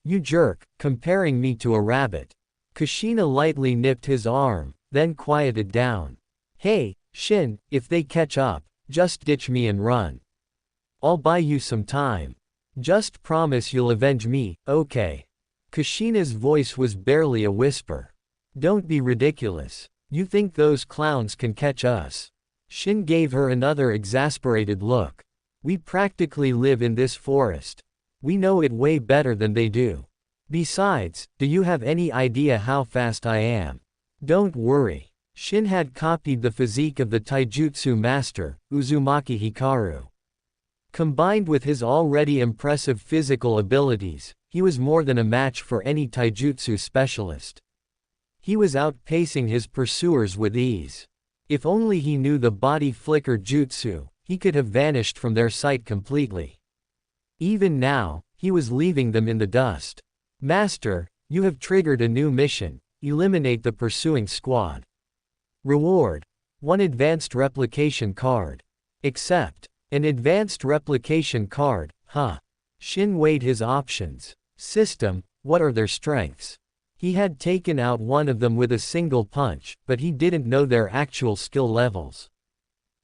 You jerk, comparing me to a rabbit. Kushina lightly nipped his arm, then quieted down. Hey, Shin, if they catch up, just ditch me and run. I'll buy you some time. Just promise you'll avenge me, okay? Kushina's voice was barely a whisper. Don't be ridiculous. You think those clowns can catch us? Shin gave her another exasperated look. We practically live in this forest. We know it way better than they do. Besides, do you have any idea how fast I am? Don't worry. Shin had copied the physique of the taijutsu master, Uzumaki Hikaru. Combined with his already impressive physical abilities, he was more than a match for any taijutsu specialist. He was outpacing his pursuers with ease. If only he knew the body flicker jutsu, he could have vanished from their sight completely. Even now, he was leaving them in the dust. Master, you have triggered a new mission. Eliminate the pursuing squad. Reward: 1 advanced replication card. Accept. An advanced replication card, huh? Shin weighed his options. System: what are their strengths? He had taken out one of them with a single punch, but he didn't know their actual skill levels.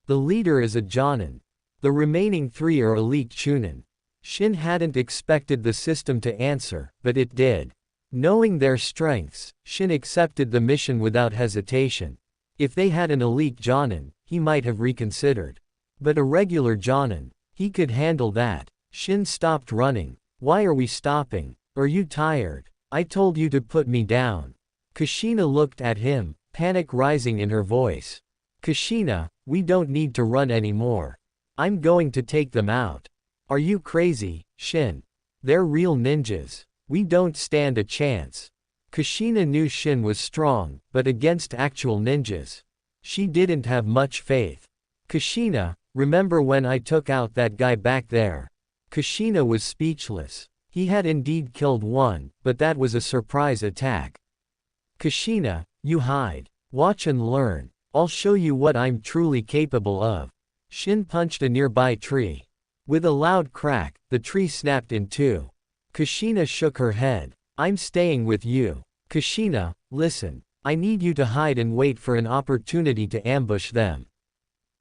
The leader is a Jonin. The remaining 3 are elite Chunin. Shin hadn't expected the system to answer, but it did. Knowing their strengths, Shin accepted the mission without hesitation. If they had an elite Jonin, he might have reconsidered. But a regular Jonin, he could handle that. Shin stopped running. Why are we stopping? Are you tired? I told you to put me down. Kushina looked at him, panic rising in her voice. Kushina, we don't need to run anymore. I'm going to take them out. Are you crazy, Shin? They're real ninjas. We don't stand a chance. Kushina knew Shin was strong, but against actual ninjas, she didn't have much faith. Kushina, remember when I took out that guy back there? Kushina was speechless. He had indeed killed one, but that was a surprise attack. Kushina, you hide. Watch and learn. I'll show you what I'm truly capable of. Shin punched a nearby tree. With a loud crack, the tree snapped in 2. Kushina shook her head. I'm staying with you. Kushina, listen. I need you to hide and wait for an opportunity to ambush them.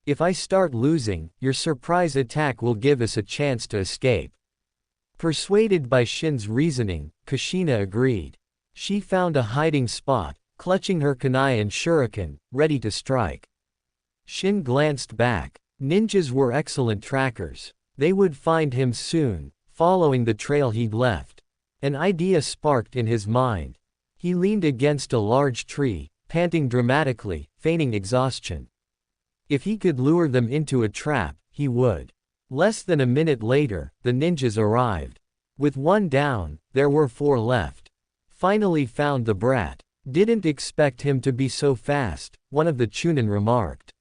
If I start losing, your surprise attack will give us a chance to escape. Persuaded by Shin's reasoning, Kushina agreed. She found a hiding spot, clutching her kunai and shuriken, ready to strike. Shin glanced back. Ninjas were excellent trackers. They would find him soon, following the trail he'd left. An idea sparked in his mind. He leaned against a large tree, panting dramatically, feigning exhaustion. If he could lure them into a trap, he would. Less than a minute later, the ninjas arrived. With 1 down, there were 4 left. Finally found the brat. Didn't expect him to be so fast, one of the Chunin remarked.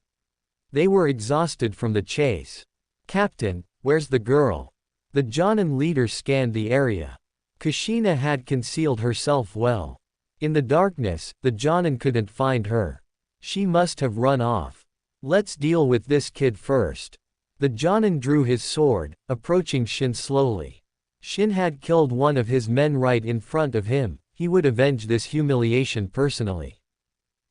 They were exhausted from the chase. Captain, where's the girl? The Jonin leader scanned the area. Kushina had concealed herself well. In the darkness, the Jonin couldn't find her. She must have run off. Let's deal with this kid first. The Jonin drew his sword, approaching Shin slowly. Shin had killed one of his men right in front of him. He would avenge this humiliation personally.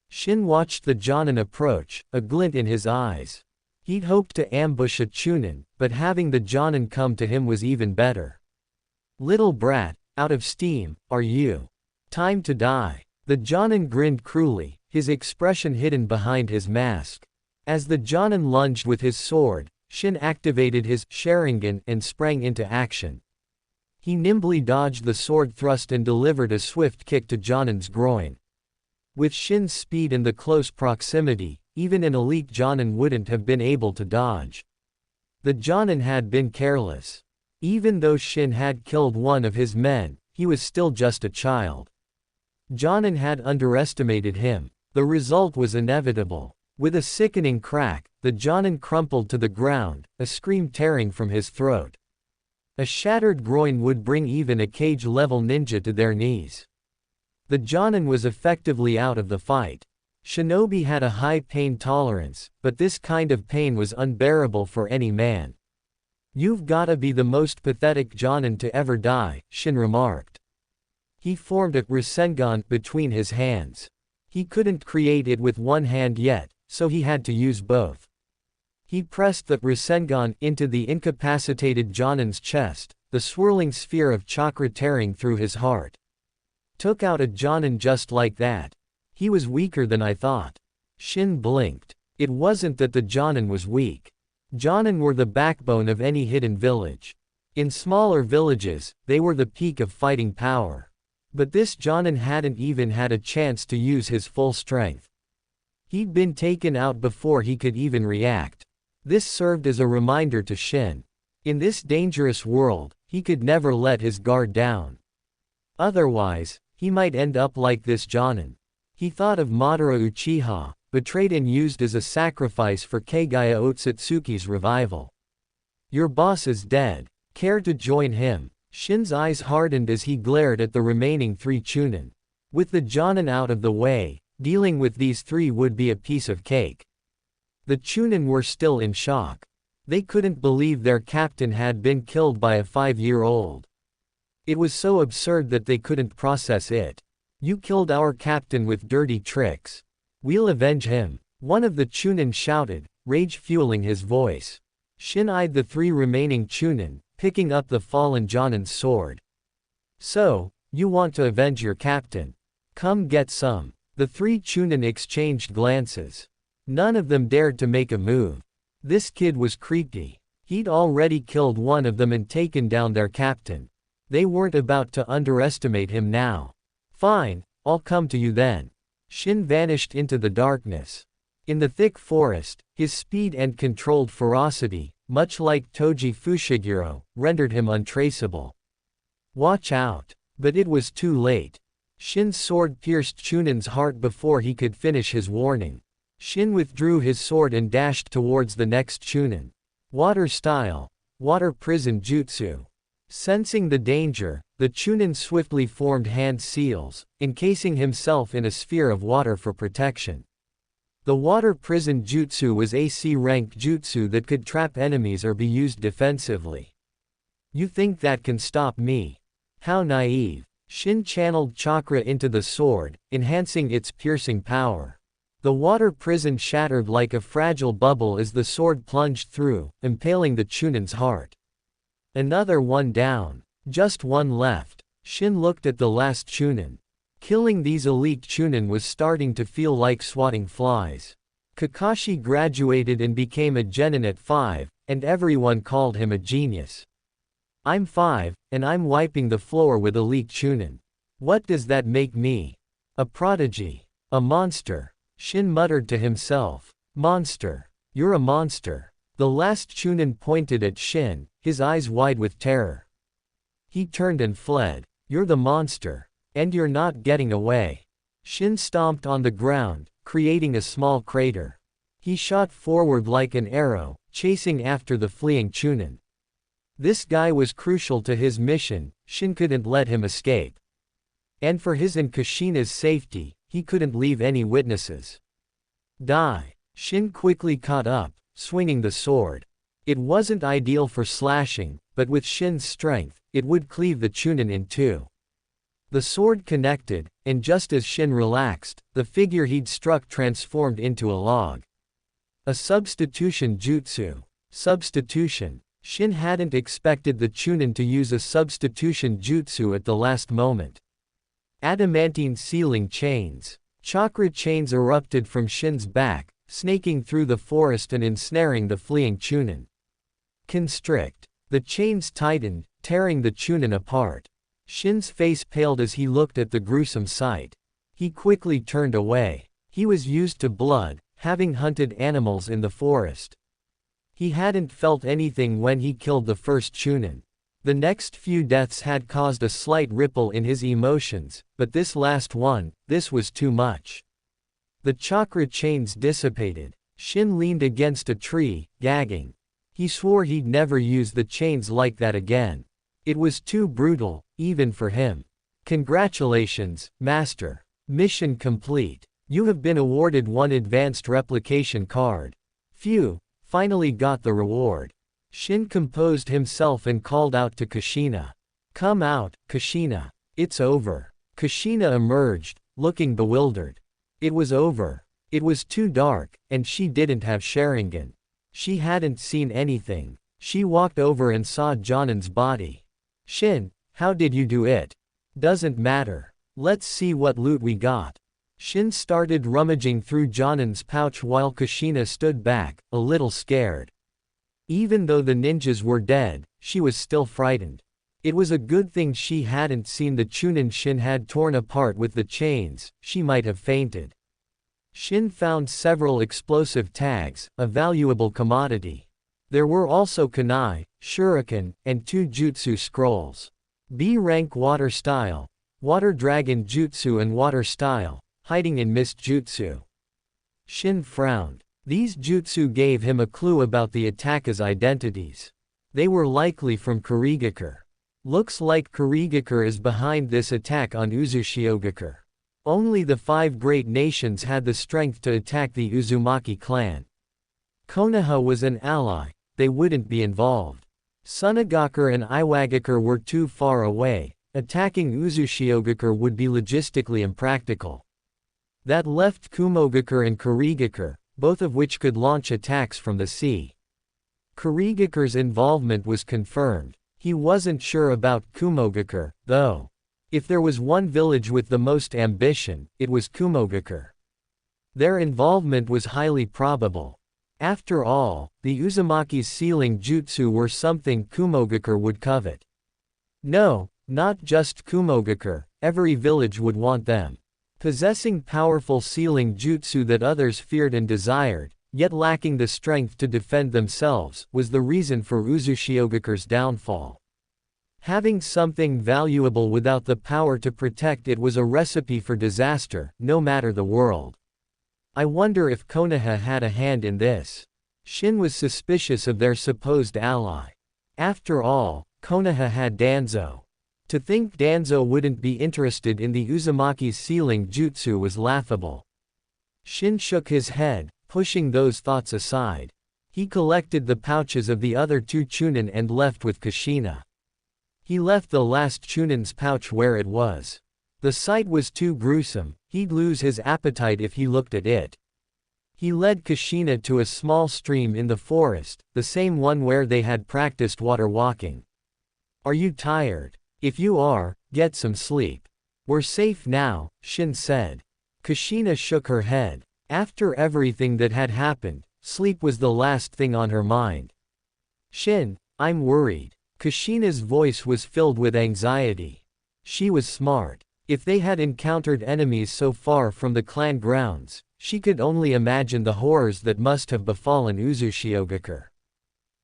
Shin watched the Jonin approach, a glint in his eyes. He'd hoped to ambush a Chunin, but having the Jonin come to him was even better. Little brat, out of steam, are you? Time to die. The Jonin grinned cruelly, his expression hidden behind his mask. As the Jonin lunged with his sword, Shin activated his Sharingan and sprang into action. He nimbly dodged the sword thrust and delivered a swift kick to Jonin's groin. With Shin's speed and the close proximity, even an elite Jonin wouldn't have been able to dodge. The Jonin had been careless. Even though Shin had killed one of his men, he was still just a child. Jonin had underestimated him. The result was inevitable. With a sickening crack, the Jonin crumpled to the ground, a scream tearing from his throat. A shattered groin would bring even a cage-level ninja to their knees. The Jonin was effectively out of the fight. Shinobi had a high pain tolerance, but this kind of pain was unbearable for any man. You've gotta be the most pathetic Jonin to ever die, Shin remarked. He formed a Rasengan between his hands. He couldn't create it with one hand yet, so he had to use both. He pressed the Rasengan into the incapacitated Jonin's chest, the swirling sphere of chakra tearing through his heart. Took out a Jonin just like that. He was weaker than I thought. Shin blinked. It wasn't that the Jonin was weak. Jonin were the backbone of any hidden village. In smaller villages, they were the peak of fighting power. But this Jonin hadn't even had a chance to use his full strength. He'd been taken out before he could even react. This served as a reminder to Shin. In this dangerous world, he could never let his guard down. Otherwise, he might end up like this Jonin. He thought of Madara Uchiha, betrayed and used as a sacrifice for Kagaya Otsutsuki's revival. Your boss is dead. Care to join him? Shin's eyes hardened as he glared at the remaining three Chunin. With the Jonin out of the way, dealing with these three would be a piece of cake. The Chunin were still in shock. They couldn't believe their captain had been killed by a 5-year-old. It was so absurd that they couldn't process it. You killed our captain with dirty tricks. We'll avenge him. One of the Chunin shouted, rage fueling his voice. Shin eyed the three remaining Chunin, picking up the fallen Jonin's sword. So, you want to avenge your captain? Come get some. The three Chunin exchanged glances. None of them dared to make a move. This kid was creepy. He'd already killed one of them and taken down their captain. They weren't about to underestimate him now. Fine, I'll come to you then. Shin vanished into the darkness. In the thick forest, his speed and controlled ferocity, much like Toji Fushiguro, rendered him untraceable. Watch out. But it was too late. Shin's sword pierced Chunin's heart before he could finish his warning. Shin withdrew his sword and dashed towards the next Chunin. Water style. Water prison jutsu. Sensing the danger, the Chunin swiftly formed hand seals, encasing himself in a sphere of water for protection. The water prison jutsu was a C-rank jutsu that could trap enemies or be used defensively. You think that can stop me? How naive. Shin channeled chakra into the sword, enhancing its piercing power. The water prison shattered like a fragile bubble as the sword plunged through, impaling the Chunin's heart. Another one down. Just one left. Shin looked at the last Chunin. Killing these elite Chunin was starting to feel like swatting flies. Kakashi graduated and became a genin at 5, and everyone called him a genius. I'm 5, and I'm wiping the floor with elite Chunin. What does that make me? A prodigy. A monster. Shin muttered to himself. Monster. You're a monster. The last Chunin pointed at Shin, his eyes wide with terror. He turned and fled. You're the monster. And you're not getting away. Shin stomped on the ground, creating a small crater. He shot forward like an arrow, chasing after the fleeing Chunin. This guy was crucial to his mission, Shin couldn't let him escape. And for his and Kushina's safety, he couldn't leave any witnesses. Die. Shin quickly caught up, swinging the sword. It wasn't ideal for slashing, but with Shin's strength, it would cleave the Chunin in two. The sword connected, and just as Shin relaxed, the figure he'd struck transformed into a log. A substitution jutsu. Substitution. Shin hadn't expected the Chunin to use a substitution jutsu at the last moment. Adamantine sealing chains. Chakra chains erupted from Shin's back, snaking through the forest and ensnaring the fleeing Chunin. Constrict. The chains tightened, tearing the Chunin apart. Shin's face paled as he looked at the gruesome sight. He quickly turned away. He was used to blood, having hunted animals in the forest. He hadn't felt anything when he killed the first Chunin. The next few deaths had caused a slight ripple in his emotions, but this last one, this was too much. The chakra chains dissipated. Shin leaned against a tree, gagging. He swore he'd never use the chains like that again. It was too brutal, even for him. Congratulations, Master. Mission complete. You have been awarded one advanced replication card. Phew. Finally got the reward. Shin composed himself and called out to Kushina. Come out, Kushina. It's over. Kushina emerged, looking bewildered. It was over. It was too dark, and she didn't have Sharingan. She hadn't seen anything. She walked over and saw Jonin's body. Shin, how did you do it? Doesn't matter. Let's see what loot we got. Shin started rummaging through Jonin's pouch while Kushina stood back, a little scared. Even though the ninjas were dead, she was still frightened. It was a good thing she hadn't seen the Chunin Shin had torn apart with the chains, she might have fainted. Shin found several explosive tags, a valuable commodity. There were also kunai, shuriken, and 2 jutsu scrolls. B-rank water style, water dragon jutsu and water style, hiding in mist jutsu. Shin frowned. These jutsu gave him a clue about the attacker's identities. They were likely from Kurigakure. Looks like Kurigakure is behind this attack on Uzushiogakure. Only the 5 great nations had the strength to attack the Uzumaki clan. Konoha was an ally, they wouldn't be involved. Sunagakure and Iwagakure were too far away, attacking Uzushiogakure would be logistically impractical. That left Kumogakure and Kurigakure, both of which could launch attacks from the sea. Kurigakure's involvement was confirmed. He wasn't sure about Kumogakure, though. If there was one village with the most ambition, it was Kumogakure. Their involvement was highly probable. After all, the Uzumaki's sealing jutsu were something Kumogakure would covet. No, not just Kumogakure, every village would want them. Possessing powerful sealing jutsu that others feared and desired, yet lacking the strength to defend themselves, was the reason for Uzushiogakure's downfall. Having something valuable without the power to protect it was a recipe for disaster, no matter the world. I wonder if Konoha had a hand in this. Shin was suspicious of their supposed ally. After all, Konoha had Danzo. To think Danzo wouldn't be interested in the Uzumaki's sealing jutsu was laughable. Shin shook his head, pushing those thoughts aside. He collected the pouches of the other 2 Chunin and left with Kushina. He left the last Chunin's pouch where it was. The sight was too gruesome, he'd lose his appetite if he looked at it. He led Kushina to a small stream in the forest, the same one where they had practiced water walking. Are you tired? If you are, get some sleep. We're safe now, Shin said. Kushina shook her head. After everything that had happened, sleep was the last thing on her mind. Shin, I'm worried. Kushina's voice was filled with anxiety. She was smart. If they had encountered enemies so far from the clan grounds, she could only imagine the horrors that must have befallen Uzushiogakure.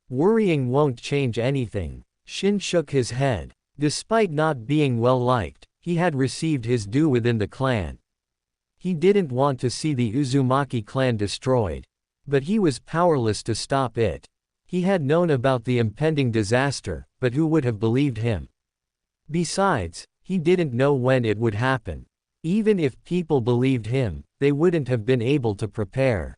Worrying won't change anything. Shin shook his head. Despite not being well liked, he had received his due within the clan. He didn't want to see the Uzumaki clan destroyed. But he was powerless to stop it. He had known about the impending disaster, but who would have believed him? Besides, he didn't know when it would happen. Even if people believed him, they wouldn't have been able to prepare.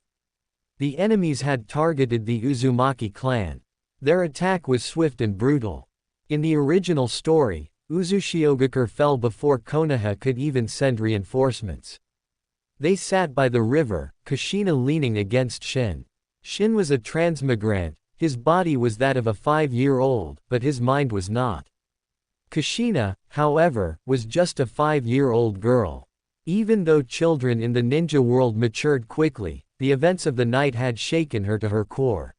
The enemies had targeted the Uzumaki clan. Their attack was swift and brutal. In the original story, Uzushiogakure fell before Konoha could even send reinforcements. They sat by the river, Kushina leaning against Shin. Shin was a transmigrant, his body was that of a 5-year-old, but his mind was not. Kushina, however, was just a 5-year-old girl. Even though children in the ninja world matured quickly, the events of the night had shaken her to her core.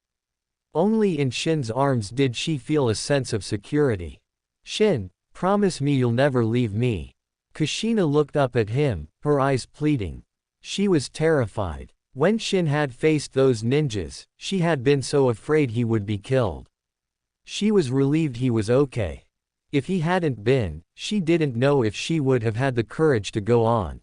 Only in Shin's arms did she feel a sense of security. "Shin, promise me you'll never leave me." Kushina looked up at him, her eyes pleading. She was terrified. When Shin had faced those ninjas, she had been so afraid he would be killed. She was relieved he was okay. If he hadn't been, she didn't know if she would have had the courage to go on.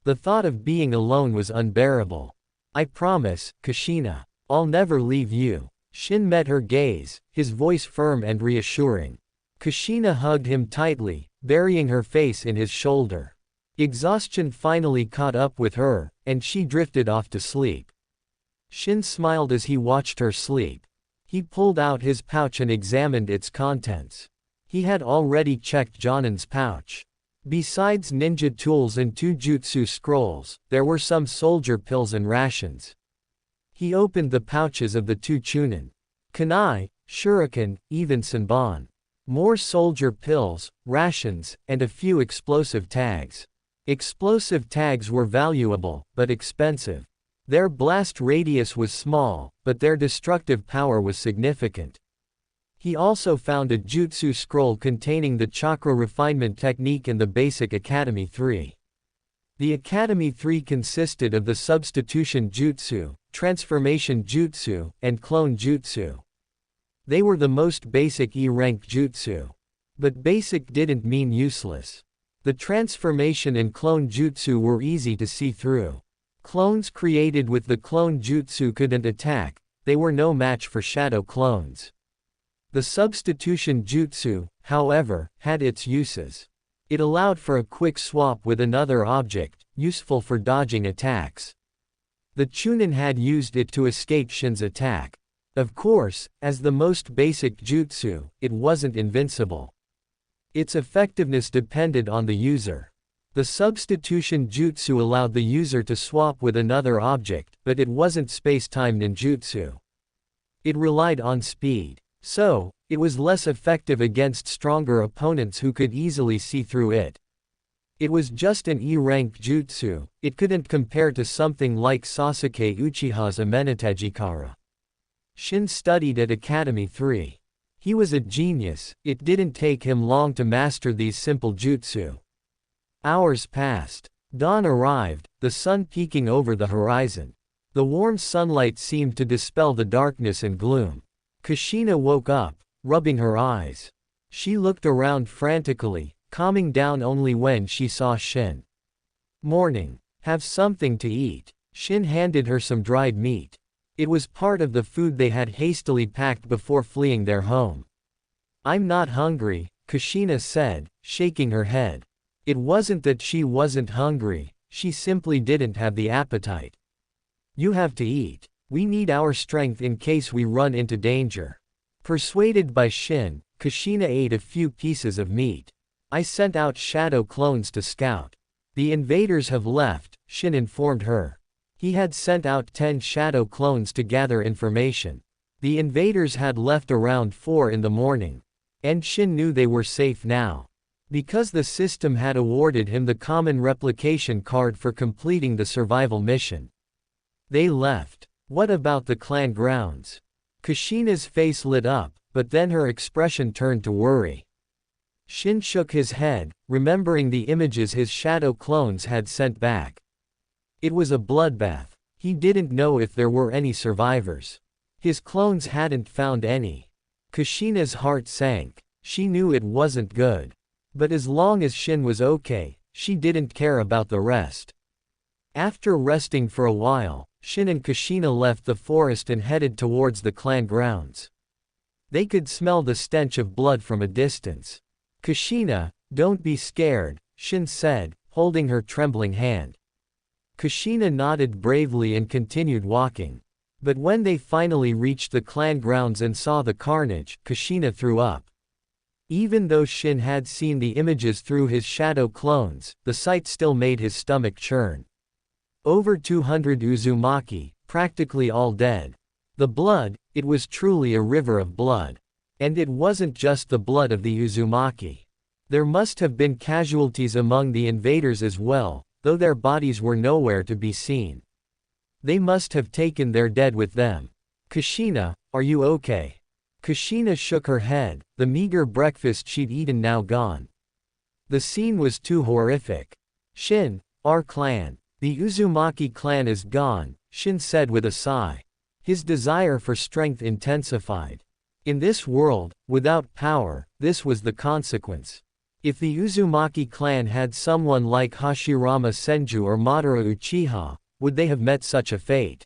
The thought of being alone was unbearable. "I promise, Kushina. I'll never leave you." Shin met her gaze, his voice firm and reassuring. Kushina hugged him tightly, burying her face in his shoulder. Exhaustion finally caught up with her, and she drifted off to sleep. Shin smiled as he watched her sleep. He pulled out his pouch and examined its contents. He had already checked Jonin's pouch. Besides ninja tools and 2 jutsu scrolls, there were some soldier pills and rations. He opened the pouches of the 2 chunin, kunai, shuriken, even senbon. More soldier pills, rations, and a few explosive tags. Explosive tags were valuable, but expensive. Their blast radius was small, but their destructive power was significant. He also found a jutsu scroll containing the chakra refinement technique in the basic Academy 3. The Academy 3 consisted of the substitution jutsu, transformation jutsu, and clone jutsu. They were the most basic E-rank jutsu. But basic didn't mean useless. The transformation and clone jutsu were easy to see through. Clones created with the clone jutsu couldn't attack, they were no match for shadow clones. The substitution jutsu, however, had its uses. It allowed for a quick swap with another object, useful for dodging attacks. The chunin had used it to escape Shin's attack. Of course, as the most basic jutsu, it wasn't invincible. Its effectiveness depended on the user. The substitution jutsu allowed the user to swap with another object, but it wasn't space-time ninjutsu. It relied on speed. So, it was less effective against stronger opponents who could easily see through it. It was just an E-rank jutsu, it couldn't compare to something like Sasuke Uchiha's Amenetejikara. Shin studied at Academy 3. He was a genius, it didn't take him long to master these simple jutsu. Hours passed. Dawn arrived, the sun peeking over the horizon. The warm sunlight seemed to dispel the darkness and gloom. Kushina woke up, rubbing her eyes. She looked around frantically, calming down only when she saw Shin. "Morning. Have something to eat." Shin handed her some dried meat. It was part of the food they had hastily packed before fleeing their home. "I'm not hungry," Kushina said, shaking her head. It wasn't that she wasn't hungry, she simply didn't have the appetite. "You have to eat. We need our strength in case we run into danger." Persuaded by Shin, Kushina ate a few pieces of meat. "I sent out shadow clones to scout. The invaders have left," Shin informed her. He had sent out 10 shadow clones to gather information. The invaders had left around 4 in the morning. And Shin knew they were safe now. Because the system had awarded him the common replication card for completing the survival mission. They left. What about the clan grounds? Kushina's face lit up, but then her expression turned to worry. Shin shook his head, remembering the images his shadow clones had sent back. It was a bloodbath. He didn't know if there were any survivors. His clones hadn't found any. Kushina's heart sank. She knew it wasn't good. But as long as Shin was okay, she didn't care about the rest. After resting for a while, Shin and Kushina left the forest and headed towards the clan grounds. They could smell the stench of blood from a distance. Kushina, don't be scared, Shin said, holding her trembling hand. Kushina nodded bravely and continued walking. But when they finally reached the clan grounds and saw the carnage, Kushina threw up. Even though Shin had seen the images through his shadow clones, the sight still made his stomach churn. Over 200 Uzumaki, practically all dead. The blood, it was truly a river of blood. And it wasn't just the blood of the Uzumaki. There must have been casualties among the invaders as well, though their bodies were nowhere to be seen. They must have taken their dead with them. Kushina, are you okay? Kushina shook her head, the meager breakfast she'd eaten now gone. The scene was too horrific. Shin, our clan. The Uzumaki clan is gone, Shin said with a sigh. His desire for strength intensified. In this world, without power, this was the consequence. If the Uzumaki clan had someone like Hashirama Senju or Madara Uchiha, would they have met such a fate?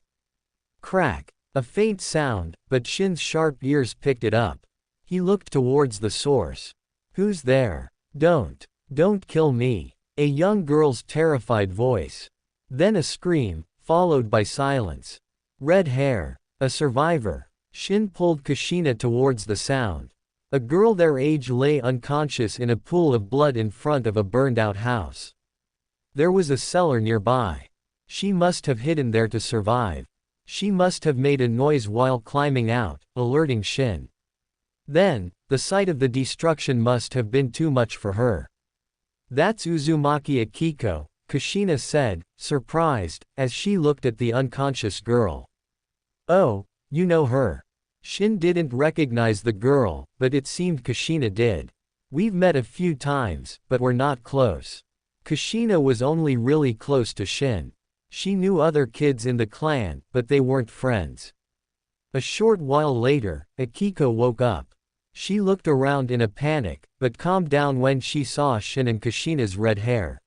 Crack. A faint sound, but Shin's sharp ears picked it up. He looked towards the source. Who's there? Don't kill me. A young girl's terrified voice. Then a scream, followed by silence. Red hair. A survivor. Shin pulled Kushina towards the sound. A girl their age lay unconscious in a pool of blood in front of a burned-out house. There was a cellar nearby. She must have hidden there to survive. She must have made a noise while climbing out, alerting Shin. Then, the sight of the destruction must have been too much for her. That's Uzumaki Akiko, Kushina said, surprised, as she looked at the unconscious girl. Oh, you know her. Shin didn't recognize the girl, but it seemed Kushina did. We've met a few times, but we're not close. Kushina was only really close to Shin. She knew other kids in the clan, but they weren't friends. A short while later, Akiko woke up. She looked around in a panic, but calmed down when she saw Shin and Kushina's red hair.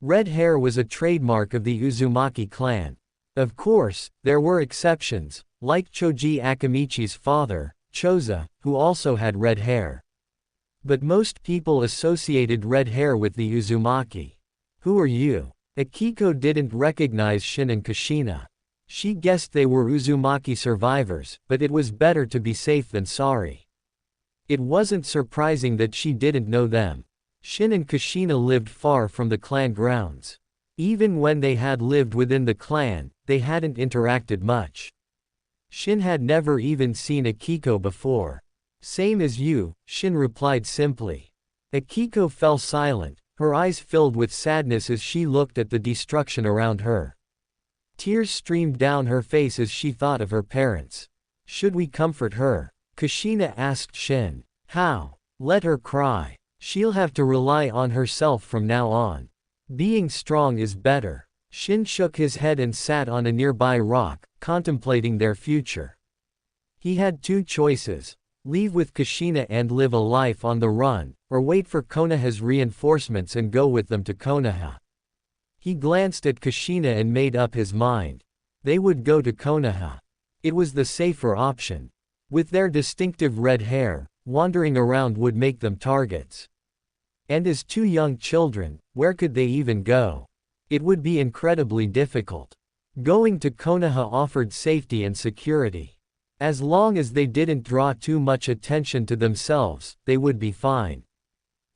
Red hair was a trademark of the Uzumaki clan. Of course, there were exceptions, like Choji Akamichi's father, Choza, who also had red hair. But most people associated red hair with the Uzumaki. Who are you? Akiko didn't recognize Shin and Kushina. She guessed they were Uzumaki survivors, but it was better to be safe than sorry. It wasn't surprising that she didn't know them. Shin and Kushina lived far from the clan grounds. Even when they had lived within the clan, they hadn't interacted much. Shin had never even seen Akiko before. Same as you, Shin replied simply. Akiko fell silent, her eyes filled with sadness as she looked at the destruction around her. Tears streamed down her face as she thought of her parents. Should we comfort her? Kushina asked Shin. How? Let her cry. She'll have to rely on herself from now on. Being strong is better. Shin shook his head and sat on a nearby rock, contemplating their future. He had two choices. Leave with Kushina and live a life on the run, or wait for Konoha's reinforcements and go with them to Konoha. He glanced at Kushina and made up his mind. They would go to Konoha. It was the safer option. With their distinctive red hair, wandering around would make them targets. And as two young children, where could they even go? It would be incredibly difficult. Going to Konoha offered safety and security. As long as they didn't draw too much attention to themselves, they would be fine.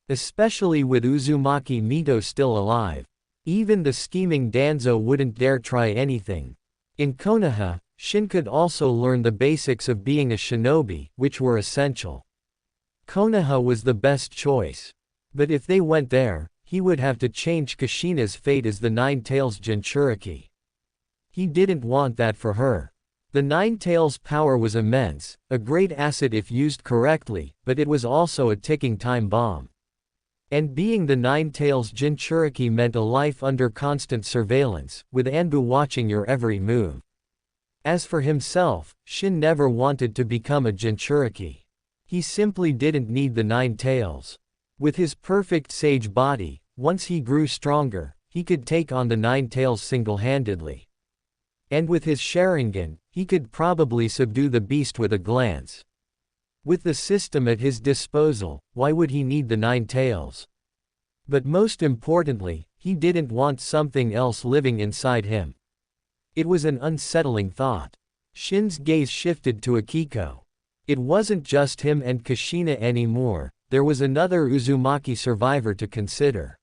Especially with Uzumaki Mito still alive. Even the scheming Danzo wouldn't dare try anything. In Konoha, Shin could also learn the basics of being a shinobi, which were essential. Konoha was the best choice. But if they went there, he would have to change Kushina's fate as the Nine-Tails Jinchuriki. He didn't want that for her. The Nine-Tails' power was immense, a great asset if used correctly, but it was also a ticking time bomb. And being the Nine-Tails Jinchuriki meant a life under constant surveillance, with Anbu watching your every move. As for himself, Shin never wanted to become a Jinchuriki. He simply didn't need the Nine-Tails. With his perfect sage body, once he grew stronger, he could take on the Nine-Tails single-handedly. And with his Sharingan, he could probably subdue the beast with a glance. With the system at his disposal, why would he need the 9 tails? But most importantly, he didn't want something else living inside him. It was an unsettling thought. Shin's gaze shifted to Akiko. It wasn't just him and Kushina anymore, there was another Uzumaki survivor to consider.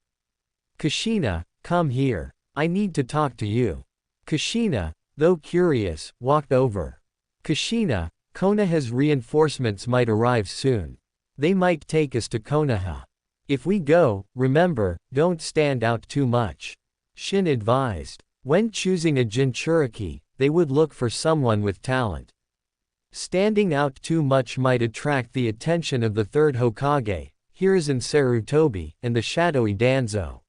Kushina, come here. I need to talk to you. Kushina, though curious, walked over. Kushina, Konoha's reinforcements might arrive soon. They might take us to Konoha. If we go, remember, don't stand out too much. Shin advised. When choosing a Jinchuriki, they would look for someone with talent. Standing out too much might attract the attention of the third Hokage, Hiruzen Sarutobi, and the shadowy Danzo.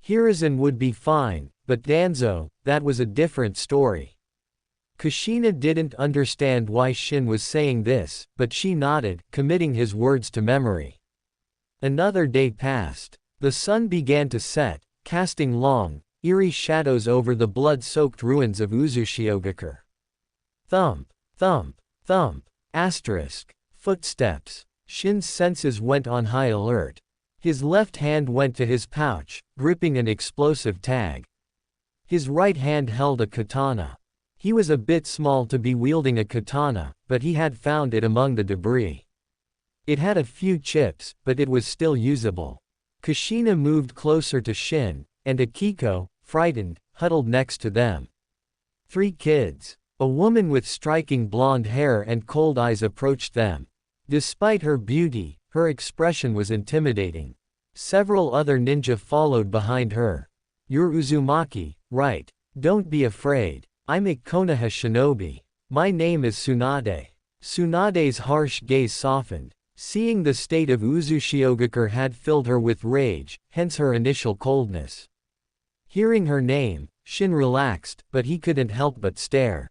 Hiruzen would be fine, but Danzo, that was a different story. Kushina didn't understand why Shin was saying this, but she nodded, committing his words to memory. Another day passed. The sun began to set, casting long, eerie shadows over the blood-soaked ruins of Uzushiogakure. Thump, thump, thump, asterisk, footsteps. Shin's senses went on high alert. His left hand went to his pouch, gripping an explosive tag. His right hand held a katana. He was a bit small to be wielding a katana, but he had found it among the debris. It had a few chips, but it was still usable. Kushina moved closer to Shin, and Akiko, frightened, huddled next to them. 3 kids. A woman with striking blonde hair and cold eyes approached them. Despite her beauty, her expression was intimidating. Several other ninja followed behind her. You're Uzumaki, right? Don't be afraid. I'm a Konoha shinobi. My name is Tsunade. Tsunade's harsh gaze softened. Seeing the state of Uzushiogakure had filled her with rage, hence her initial coldness. Hearing her name, Shin relaxed, but he couldn't help but stare.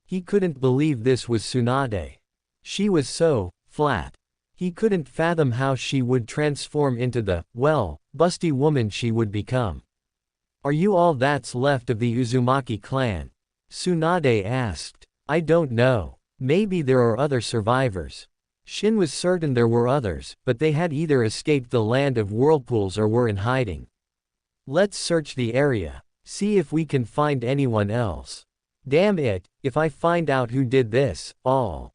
He couldn't believe this was Tsunade. She was so flat. He couldn't fathom how she would transform into the, well, busty woman she would become. Are you all that's left of the Uzumaki clan? Tsunade asked. I don't know. Maybe there are other survivors. Shin was certain there were others, but they had either escaped the land of whirlpools or were in hiding. Let's search the area. See if we can find anyone else. Damn it, if I find out who did this, all.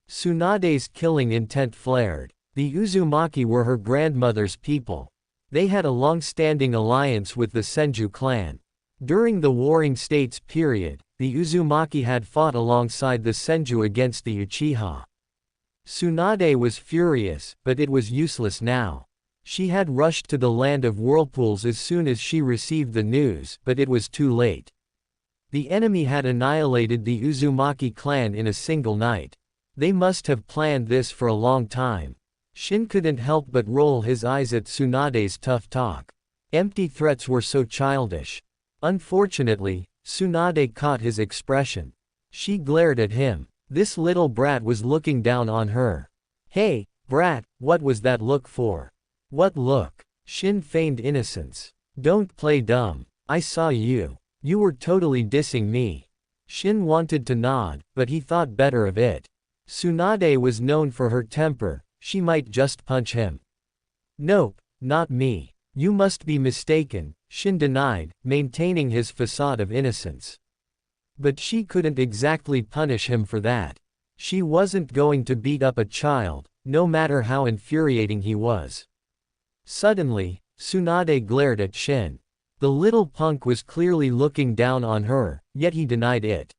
Tsunade's killing intent flared. The Uzumaki were her grandmother's people. They had a long-standing alliance with the Senju clan. During the Warring States period, the Uzumaki had fought alongside the Senju against the Uchiha. Tsunade was furious, but it was useless now. She had rushed to the land of whirlpools as soon as she received the news, but it was too late. The enemy had annihilated the Uzumaki clan in a single night. They must have planned this for a long time. Shin couldn't help but roll his eyes at Tsunade's tough talk. Empty threats were so childish. Unfortunately, Tsunade caught his expression. She glared at him. This little brat was looking down on her. Hey, brat, what was that look for? What look? Shin feigned innocence. Don't play dumb. I saw you. You were totally dissing me. Shin wanted to nod, but he thought better of it. Tsunade was known for her temper. She might just punch him. Nope, not me. You must be mistaken, Shin denied, maintaining his facade of innocence. But she couldn't exactly punish him for that. She wasn't going to beat up a child, no matter how infuriating he was. Suddenly, Tsunade glared at Shin. The little punk was clearly looking down on her, yet he denied it.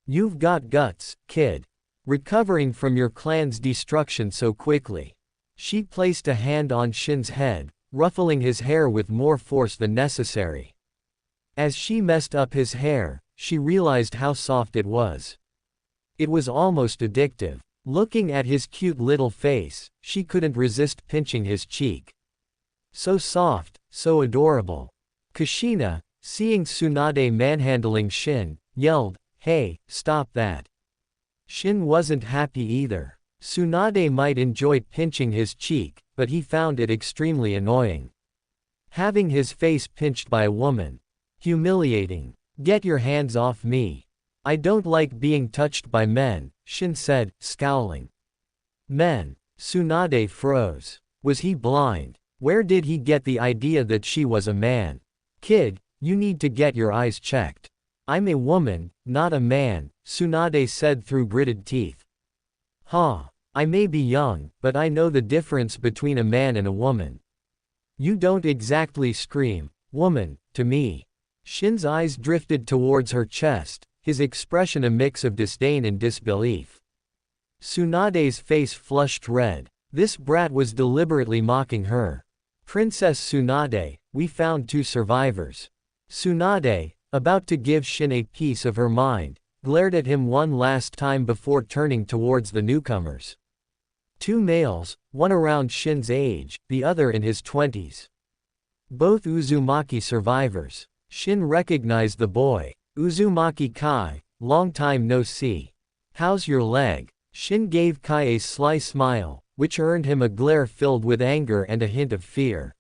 You've got guts, kid. Recovering from your clan's destruction so quickly. She placed a hand on Shin's head, ruffling his hair with more force than necessary. As she messed up his hair, she realized how soft it was. It was almost addictive. Looking at his cute little face, she couldn't resist pinching his cheek. So soft, so adorable. Kushina, seeing Tsunade manhandling Shin, yelled, "Hey, stop that." Shin wasn't happy either. Tsunade might enjoy pinching his cheek, but he found it extremely annoying. Having his face pinched by a woman. Humiliating. Get your hands off me. I don't like being touched by men, Shin said, scowling. Men. Tsunade froze. Was he blind? Where did he get the idea that she was a man? Kid, you need to get your eyes checked. I'm a woman, not a man, Tsunade said through gritted teeth. Huh. I may be young, but I know the difference between a man and a woman. You don't exactly scream, woman, to me. Shin's eyes drifted towards her chest, his expression a mix of disdain and disbelief. Tsunade's face flushed red. This brat was deliberately mocking her. Princess Tsunade, we found 2 survivors. Tsunade, about to give Shin a piece of her mind, glared at him one last time before turning towards the newcomers. 2 males, one around Shin's age, the other in his 20s. Both Uzumaki survivors. Shin recognized the boy. Uzumaki Kai, long time no see. How's your leg? Shin gave Kai a sly smile, which earned him a glare filled with anger and a hint of fear.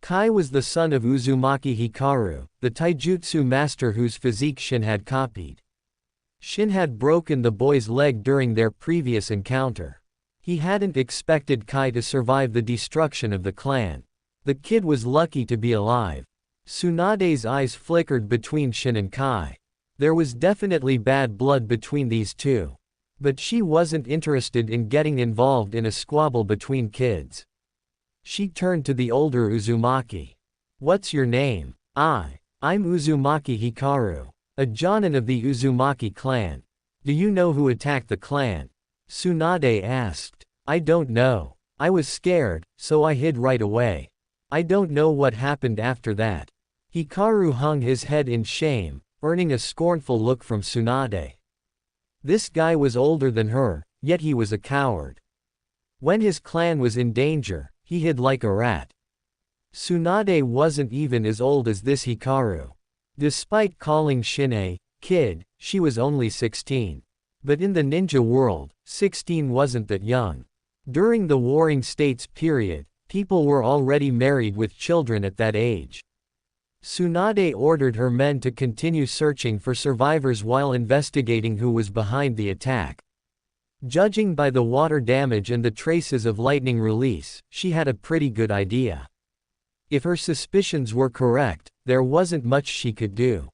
Kai was the son of Uzumaki Hikaru, the taijutsu master whose physique Shin had copied. Shin had broken the boy's leg during their previous encounter. He hadn't expected Kai to survive the destruction of the clan. The kid was lucky to be alive. Tsunade's eyes flickered between Shin and Kai. There was definitely bad blood between these two. But she wasn't interested in getting involved in a squabble between kids. She turned to the older Uzumaki. What's your name? I'm Uzumaki Hikaru, a Jonin of the Uzumaki clan. Do you know who attacked the clan? Tsunade asked. I don't know. I was scared, so I hid right away. I don't know what happened after that. Hikaru hung his head in shame, earning a scornful look from Tsunade. This guy was older than her, yet he was a coward. When his clan was in danger, he hid like a rat. Tsunade wasn't even as old as this Hikaru. Despite calling Shin a kid, she was only 16. But in the ninja world, 16 wasn't that young. During the Warring States period, people were already married with children at that age. Tsunade ordered her men to continue searching for survivors while investigating who was behind the attack. Judging by the water damage and the traces of lightning release, she had a pretty good idea. If her suspicions were correct, there wasn't much she could do.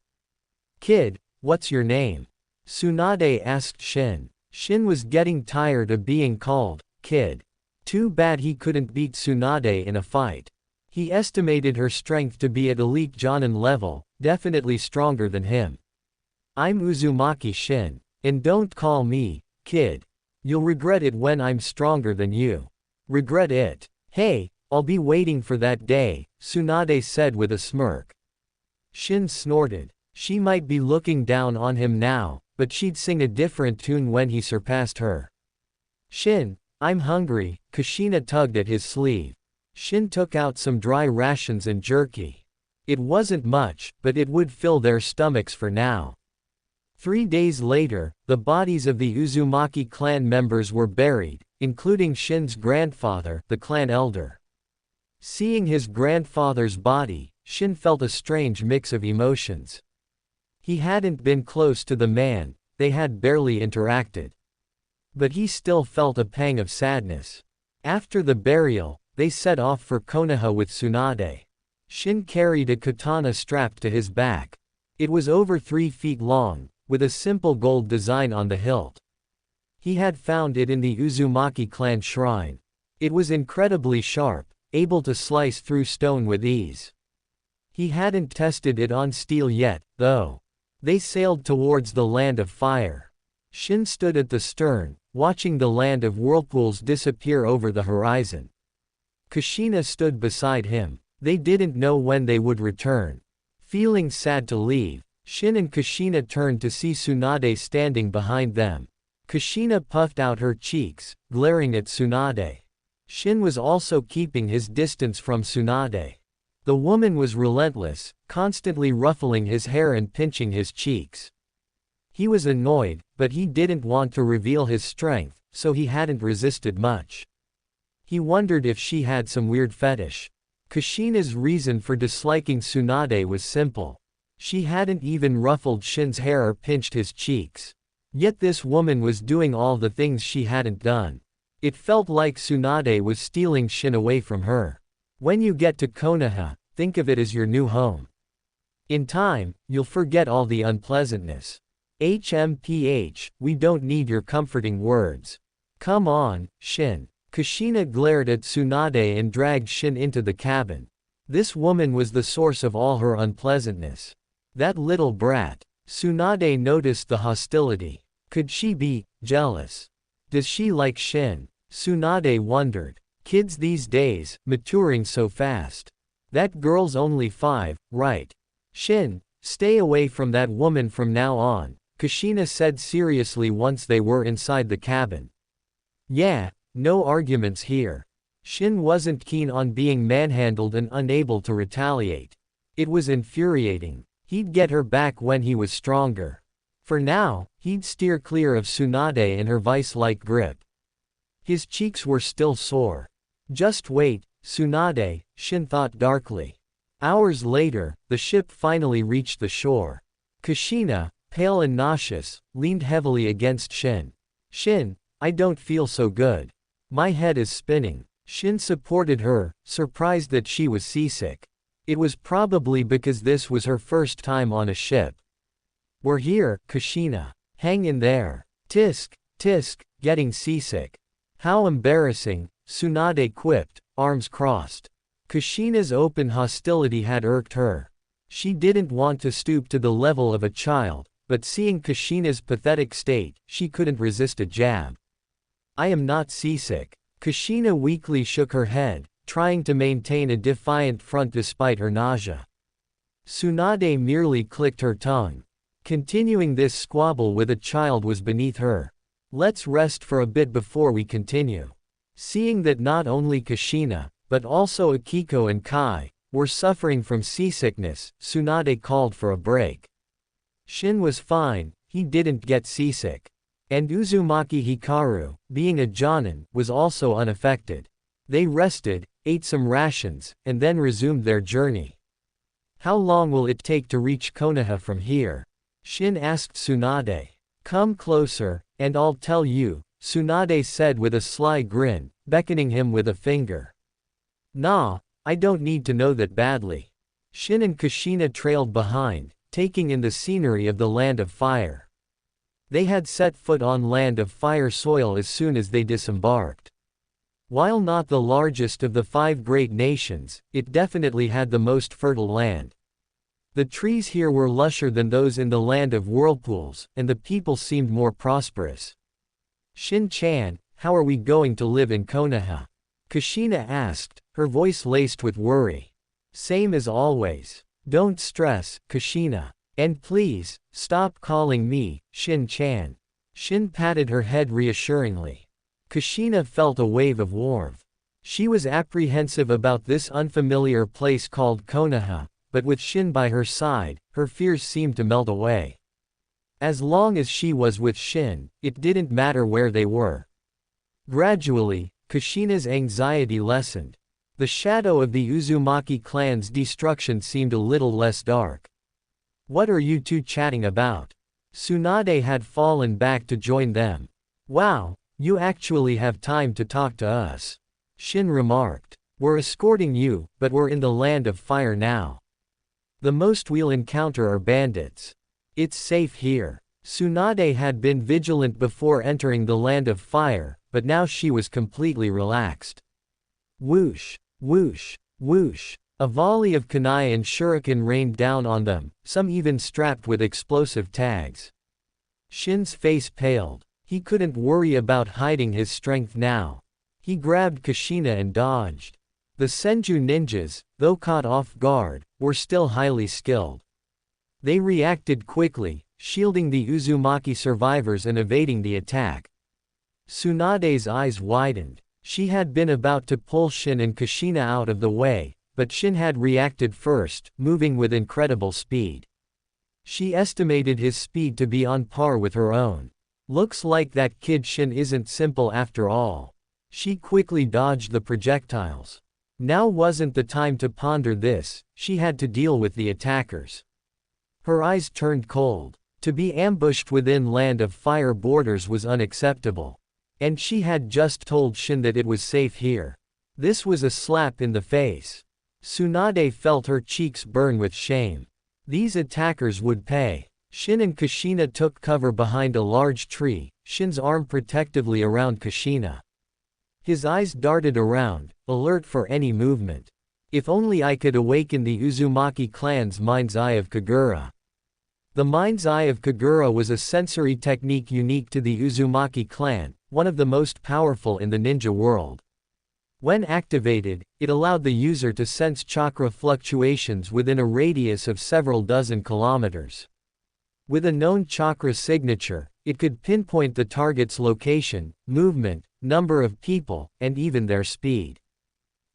Kid, what's your name? Tsunade asked Shin. Shin was getting tired of being called kid. Too bad he couldn't beat Tsunade in a fight. He estimated her strength to be at elite Jonin level, definitely stronger than him. I'm Uzumaki Shin. And don't call me kid. You'll regret it when I'm stronger than you. Regret it. Hey, I'll be waiting for that day, Tsunade said with a smirk. Shin snorted. She might be looking down on him now, but she'd sing a different tune when he surpassed her. Shin, I'm hungry, Kushina tugged at his sleeve. Shin took out some dry rations and jerky. It wasn't much, but it would fill their stomachs for now. 3 days later, the bodies of the Uzumaki clan members were buried, including Shin's grandfather, the clan elder. Seeing his grandfather's body, Shin felt a strange mix of emotions. He hadn't been close to the man, they had barely interacted. But he still felt a pang of sadness. After the burial, they set off for Konoha with Tsunade. Shin carried a katana strapped to his back. It was over 3 feet long, with a simple gold design on the hilt. He had found it in the Uzumaki clan shrine. It was incredibly sharp, able to slice through stone with ease. He hadn't tested it on steel yet, though. They sailed towards the land of fire. Shin stood at the stern, watching the land of whirlpools disappear over the horizon. Kushina stood beside him. They didn't know when they would return. Feeling sad to leave, Shin and Kushina turned to see Tsunade standing behind them. Kushina puffed out her cheeks, glaring at Tsunade. Shin was also keeping his distance from Tsunade. The woman was relentless, constantly ruffling his hair and pinching his cheeks. He was annoyed, but he didn't want to reveal his strength, so he hadn't resisted much. He wondered if she had some weird fetish. Kushina's reason for disliking Tsunade was simple. She hadn't even ruffled Shin's hair or pinched his cheeks. Yet this woman was doing all the things she hadn't done. It felt like Tsunade was stealing Shin away from her. When you get to Konoha, think of it as your new home. In time, you'll forget all the unpleasantness. HMPH, we don't need your comforting words. Come on, Shin. Kushina glared at Tsunade and dragged Shin into the cabin. This woman was the source of all her unpleasantness. That little brat. Tsunade noticed the hostility. Could she be jealous? Does she like Shin? Tsunade wondered. Kids these days, maturing so fast. That girl's only 5, right? Shin, stay away from that woman from now on, Kushina said seriously once they were inside the cabin. Yeah, no arguments here. Shin wasn't keen on being manhandled and unable to retaliate. It was infuriating. He'd get her back when he was stronger. For now, he'd steer clear of Tsunade and her vice-like grip. His cheeks were still sore. Just wait, Tsunade, Shin thought darkly. Hours later, the ship finally reached the shore. Kushina, pale and nauseous, leaned heavily against Shin. Shin, I don't feel so good. My head is spinning. Shin supported her, surprised that she was seasick. It was probably because this was her first time on a ship. We're here, Kushina. Hang in there. Tisk, tisk, getting seasick. How embarrassing, Tsunade quipped, arms crossed. Kushina's open hostility had irked her. She didn't want to stoop to the level of a child, but seeing Kushina's pathetic state, she couldn't resist a jab. I am not seasick. Kushina weakly shook her head, trying to maintain a defiant front despite her nausea. Tsunade merely clicked her tongue. Continuing this squabble with a child was beneath her. Let's rest for a bit before we continue. Seeing that not only Kushina, but also Akiko and Kai, were suffering from seasickness, Tsunade called for a break. Shin was fine, he didn't get seasick. And Uzumaki Hikaru, being a Jonin, was also unaffected. They rested, ate some rations, and then resumed their journey. How long will it take to reach Konoha from here? Shin asked Tsunade. Come closer, and I'll tell you, Tsunade said with a sly grin, beckoning him with a finger. Nah, I don't need to know that badly. Shin and Kushina trailed behind, taking in the scenery of the Land of Fire. They had set foot on Land of Fire soil as soon as they disembarked. While not the largest of the 5 great nations, it definitely had the most fertile land. The trees here were lusher than those in the Land of Whirlpools, and the people seemed more prosperous. Shin-chan, how are we going to live in Konoha? Kushina asked, her voice laced with worry. Same as always. Don't stress, Kushina. And please, stop calling me Shin-chan. Shin patted her head reassuringly. Kushina felt a wave of warmth. She was apprehensive about this unfamiliar place called Konoha, but with Shin by her side, her fears seemed to melt away. As long as she was with Shin, it didn't matter where they were. Gradually, Kushina's anxiety lessened. The shadow of the Uzumaki clan's destruction seemed a little less dark. What are you two chatting about? Tsunade had fallen back to join them. Wow, you actually have time to talk to us. Shin remarked. We're escorting you, but we're in the Land of Fire now. The most we'll encounter are bandits. It's safe here. Tsunade had been vigilant before entering the Land of Fire, but now she was completely relaxed. Whoosh, whoosh, whoosh. A volley of kunai and shuriken rained down on them, some even strapped with explosive tags. Shin's face paled. He couldn't worry about hiding his strength now. He grabbed Kushina and dodged. The Senju ninjas, though caught off guard, were still highly skilled. They reacted quickly, shielding the Uzumaki survivors and evading the attack. Tsunade's eyes widened. She had been about to pull Shin and Kushina out of the way, but Shin had reacted first, moving with incredible speed. She estimated his speed to be on par with her own. Looks like that kid Shin isn't simple after all. She quickly dodged the projectiles. Now wasn't the time to ponder this, she had to deal with the attackers. Her eyes turned cold. To be ambushed within Land of Fire borders was unacceptable. And she had just told Shin that it was safe here. This was a slap in the face. Tsunade felt her cheeks burn with shame. These attackers would pay. Shin and Kushina took cover behind a large tree, Shin's arm protectively around Kushina. His eyes darted around, alert for any movement. If only I could awaken the Uzumaki clan's Mind's Eye of Kagura. The Mind's Eye of Kagura was a sensory technique unique to the Uzumaki clan, one of the most powerful in the ninja world. When activated, it allowed the user to sense chakra fluctuations within a radius of several dozen kilometers. With a known chakra signature, it could pinpoint the target's location, movement, number of people, and even their speed.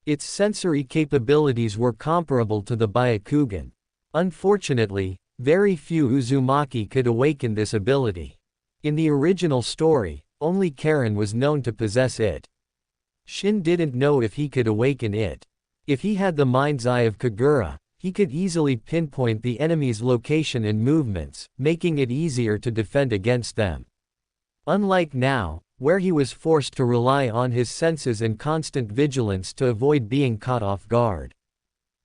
Its sensory capabilities were comparable to the Byakugan. Unfortunately, very few Uzumaki could awaken this ability. In the original story, only Karen was known to possess it. Shin didn't know if he could awaken it. If he had the Mind's Eye of Kagura, he could easily pinpoint the enemy's location and movements, making it easier to defend against them. Unlike now, where he was forced to rely on his senses and constant vigilance to avoid being caught off guard.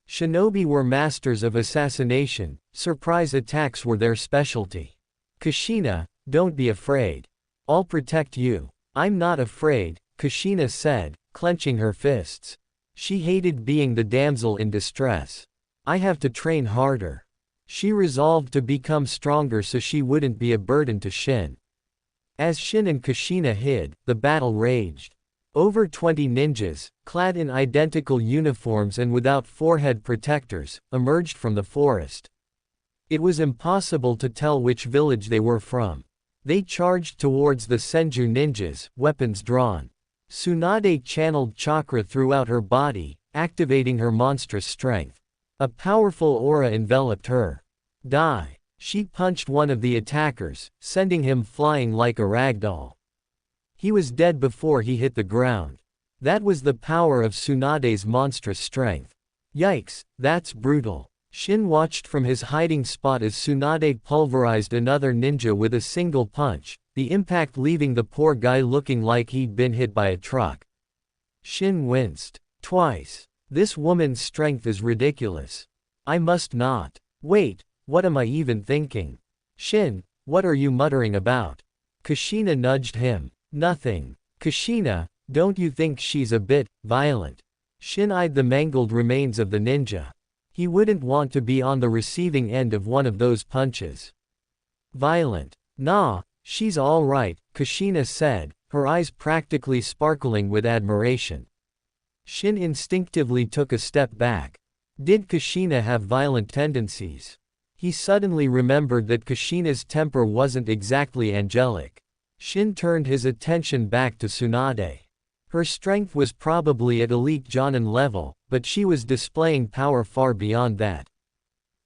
Shinobi were masters of assassination, surprise attacks were their specialty. Kushina, don't be afraid. I'll protect you. I'm not afraid, Kushina said, clenching her fists. She hated being the damsel in distress. I have to train harder. She resolved to become stronger so she wouldn't be a burden to Shin. As Shin and Kushina hid, the battle raged. Over 20 ninjas, clad in identical uniforms and without forehead protectors, emerged from the forest. It was impossible to tell which village they were from. They charged towards the Senju ninjas, weapons drawn. Tsunade channeled chakra throughout her body, activating her monstrous strength. A powerful aura enveloped her. Die! She punched one of the attackers, sending him flying like a ragdoll. He was dead before he hit the ground. That was the power of Tsunade's monstrous strength. Yikes, that's brutal. Shin watched from his hiding spot as Tsunade pulverized another ninja with a single punch, the impact leaving the poor guy looking like he'd been hit by a truck. Shin winced. Twice. This woman's strength is ridiculous. I must not. Wait, what am I even thinking? Shin, what are you muttering about? Kushina nudged him. Nothing. Kushina, don't you think she's a bit violent? Shin eyed the mangled remains of the ninja. He wouldn't want to be on the receiving end of one of those punches. Violent? Nah, she's all right, Kushina said, her eyes practically sparkling with admiration. Shin instinctively took a step back. Did Kushina have violent tendencies? He suddenly remembered that Kushina's temper wasn't exactly angelic. Shin turned his attention back to Tsunade. Her strength was probably at elite Jonin level, but she was displaying power far beyond that.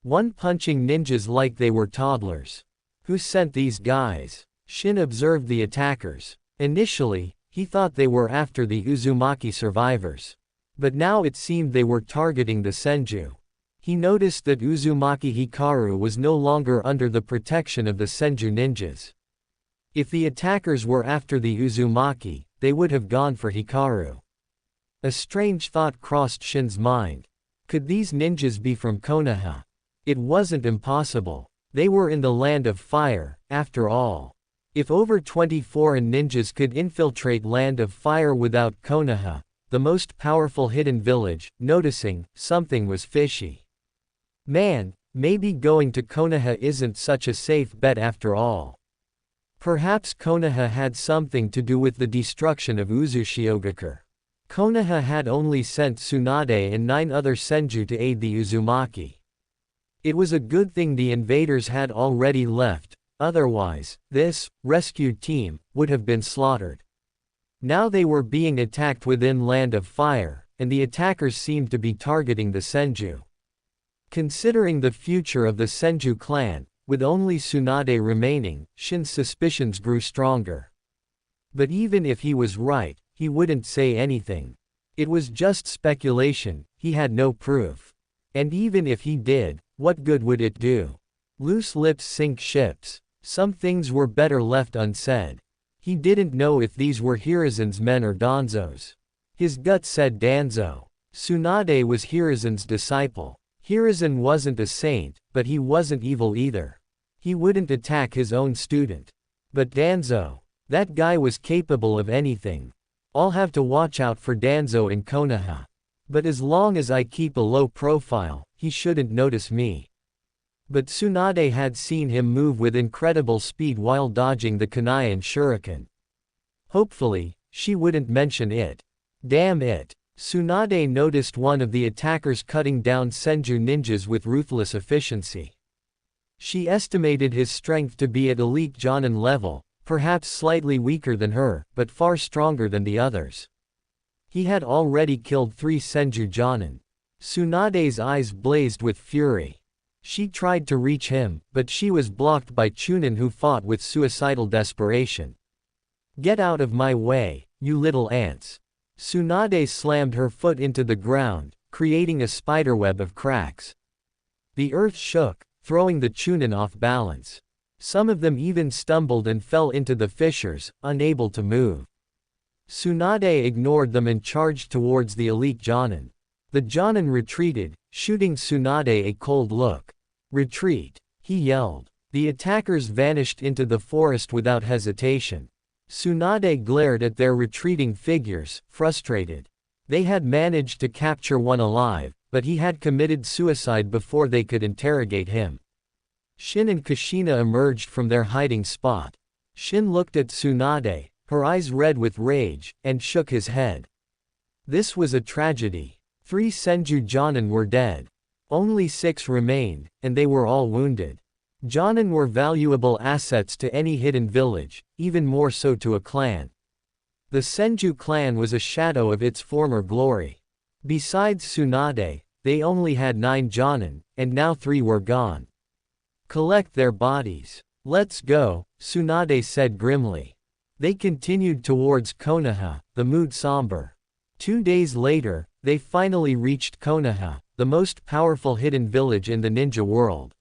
One-punching ninjas like they were toddlers. Who sent these guys? Shin observed the attackers. Initially, he thought they were after the Uzumaki survivors. But now it seemed they were targeting the Senju. He noticed that Uzumaki Hikaru was no longer under the protection of the Senju ninjas. If the attackers were after the Uzumaki, they would have gone for Hikaru. A strange thought crossed Shin's mind. Could these ninjas be from Konoha? It wasn't impossible. They were in the Land of Fire, after all. If over 20 foreign ninjas could infiltrate Land of Fire without Konoha, the most powerful hidden village, noticing something was fishy. Man, maybe going to Konoha isn't such a safe bet after all. Perhaps Konoha had something to do with the destruction of Uzushiogakure. Konoha had only sent Tsunade and 9 other Senju to aid the Uzumaki. It was a good thing the invaders had already left, otherwise, this rescued team would have been slaughtered. Now they were being attacked within Land of Fire, and the attackers seemed to be targeting the Senju. Considering the future of the Senju clan, with only Tsunade remaining, Shin's suspicions grew stronger. But even if he was right, he wouldn't say anything. It was just speculation, he had no proof. And even if he did, what good would it do? Loose lips sink ships. Some things were better left unsaid. He didn't know if these were Hiruzen's men or Danzo's. His gut said Danzo. Tsunade was Hiruzen's disciple. Hiruzen wasn't a saint, but he wasn't evil either. He wouldn't attack his own student. But Danzo. That guy was capable of anything. I'll have to watch out for Danzo in Konoha. But as long as I keep a low profile, he shouldn't notice me. But Tsunade had seen him move with incredible speed while dodging the kunai and shuriken. Hopefully, she wouldn't mention it. Damn it. Tsunade noticed one of the attackers cutting down Senju ninjas with ruthless efficiency. She estimated his strength to be at elite Jonin level, perhaps slightly weaker than her, but far stronger than the others. He had already killed 3 Senju Jonin. Tsunade's eyes blazed with fury. She tried to reach him, but she was blocked by Chunin, who fought with suicidal desperation. Get out of my way, you little ants. Tsunade slammed her foot into the ground, creating a spiderweb of cracks. The earth shook, throwing the Chunin off balance. Some of them even stumbled and fell into the fissures, unable to move. Tsunade ignored them and charged towards the elite Jonin. The Jonin retreated, shooting Tsunade a cold look. Retreat, he yelled. The attackers vanished into the forest without hesitation. Tsunade glared at their retreating figures, frustrated. They had managed to capture one alive, but he had committed suicide before they could interrogate him. Shin and Kushina emerged from their hiding spot. Shin looked at Tsunade, her eyes red with rage, and shook his head. This was a tragedy. 3 Senju Jonin were dead. Only 6 remained, and they were all wounded. Jonin were valuable assets to any hidden village, even more so to a clan. The Senju clan was a shadow of its former glory. Besides Tsunade, they only had 9 Jonin, and now 3 were gone. Collect their bodies. Let's go, Tsunade said grimly. They continued towards Konoha, the mood somber. 2 days later, they finally reached Konoha, the most powerful hidden village in the ninja world.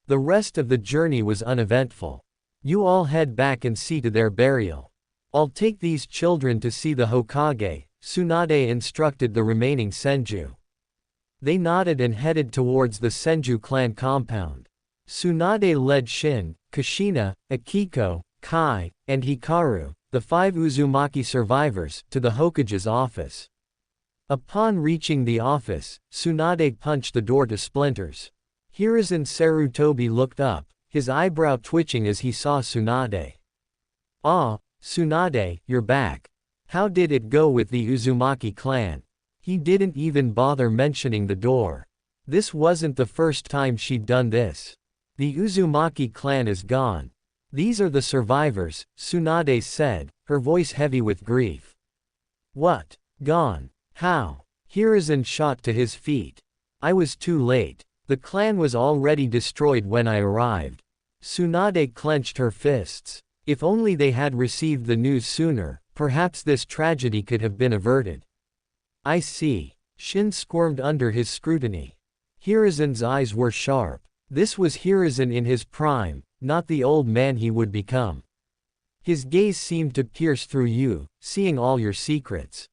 The rest of the journey was uneventful. You all head back and see to their burial. I'll take these children to see the Hokage, Tsunade instructed the remaining Senju. They nodded and headed towards the Senju clan compound. Tsunade led Shin, Kushina, Akiko, Kai, and Hikaru, the 5 Uzumaki survivors, to the Hokage's office. Upon reaching the office, Tsunade punched the door to splinters. Hiruzen Sarutobi looked up, his eyebrow twitching as he saw Tsunade. Ah, Tsunade, you're back. How did it go with the Uzumaki clan? He didn't even bother mentioning the door. This wasn't the first time she'd done this. The Uzumaki clan is gone. These are the survivors, Tsunade said, her voice heavy with grief. What? Gone? How? Hiruzen shot to his feet. I was too late. The clan was already destroyed when I arrived. Tsunade clenched her fists. If only they had received the news sooner, perhaps this tragedy could have been averted. I see. Shin squirmed under his scrutiny. Hiruzen's eyes were sharp. This was Hiruzen in his prime, not the old man he would become. His gaze seemed to pierce through you, seeing all your secrets.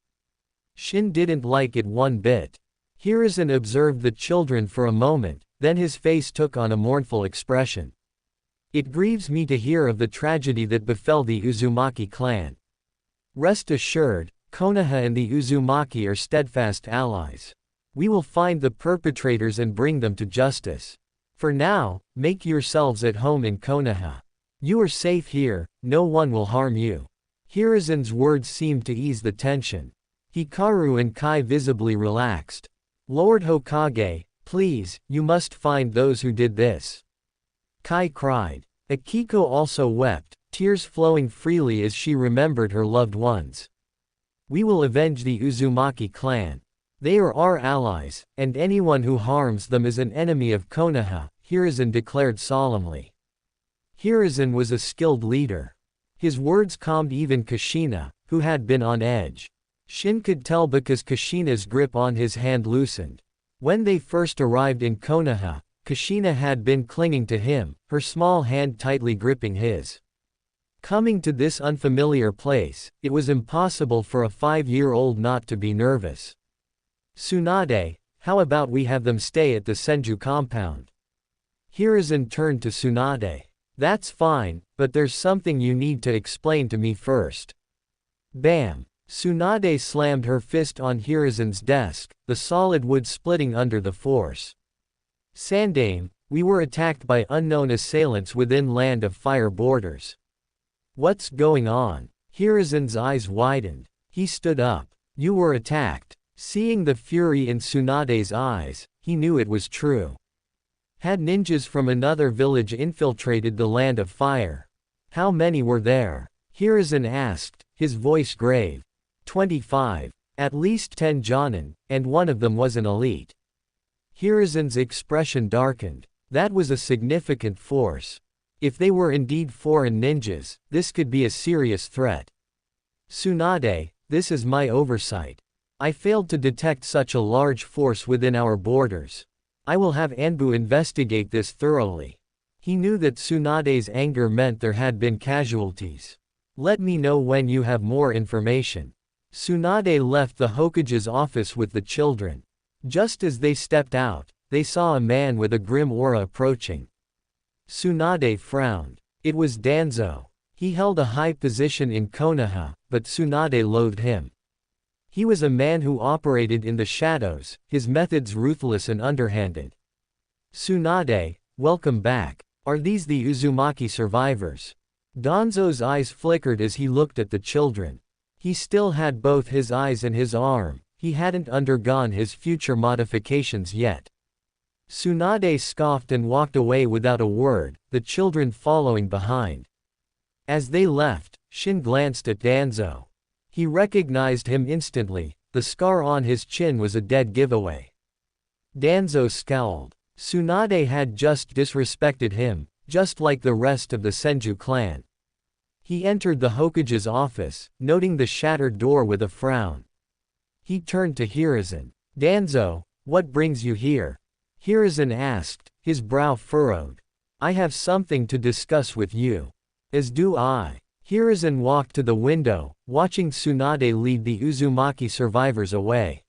Shin didn't like it one bit. Hiruzen observed the children for a moment, then his face took on a mournful expression. It grieves me to hear of the tragedy that befell the Uzumaki clan. Rest assured, Konoha and the Uzumaki are steadfast allies. We will find the perpetrators and bring them to justice. For now, make yourselves at home in Konoha. You are safe here, no one will harm you. Hiruzen's words seemed to ease the tension. Hikaru and Kai visibly relaxed. Lord Hokage, please, you must find those who did this. Kai cried. Akiko also wept, tears flowing freely as she remembered her loved ones. We will avenge the Uzumaki clan. They are our allies, and anyone who harms them is an enemy of Konoha, Hiruzen declared solemnly. Hiruzen was a skilled leader. His words calmed even Kushina, who had been on edge. Shin could tell because Kushina's grip on his hand loosened. When they first arrived in Konoha, Kushina had been clinging to him, her small hand tightly gripping his. Coming to this unfamiliar place, it was impossible for a 5-year-old not to be nervous. Tsunade, how about we have them stay at the Senju compound? Hiruzen turned to Tsunade. That's fine, but there's something you need to explain to me first. Bam! Tsunade slammed her fist on Hiruzen's desk, the solid wood splitting under the force. Sandame, we were attacked by unknown assailants within Land of Fire borders. What's going on? Hiruzen's eyes widened. He stood up. You were attacked. Seeing the fury in Tsunade's eyes, he knew it was true. Had ninjas from another village infiltrated the Land of Fire? How many were there? Hiruzen asked, his voice grave. 25. At least 10 jonin, and one of them was an elite. Hiruzen's expression darkened. That was a significant force. If they were indeed foreign ninjas, this could be a serious threat. Tsunade, this is my oversight. I failed to detect such a large force within our borders. I will have Anbu investigate this thoroughly. He knew that Tsunade's anger meant there had been casualties. Let me know when you have more information. Tsunade left the Hokage's office with the children. Just as they stepped out, they saw a man with a grim aura approaching. Tsunade frowned. It was Danzo. He held a high position in Konoha, but Tsunade loathed him. He was a man who operated in the shadows, his methods ruthless and underhanded. Tsunade, welcome back. Are these the Uzumaki survivors? Danzo's eyes flickered as he looked at the children. He still had both his eyes and his arm, he hadn't undergone his future modifications yet. Tsunade scoffed and walked away without a word, the children following behind. As they left, Shin glanced at Danzo. He recognized him instantly, the scar on his chin was a dead giveaway. Danzo scowled. Tsunade had just disrespected him, just like the rest of the Senju clan. He entered the Hokage's office, noting the shattered door with a frown. He turned to Hiruzen. Danzo, what brings you here? Hiruzen asked, his brow furrowed. I have something to discuss with you. As do I. Hiruzen walked to the window, watching Tsunade lead the Uzumaki survivors away.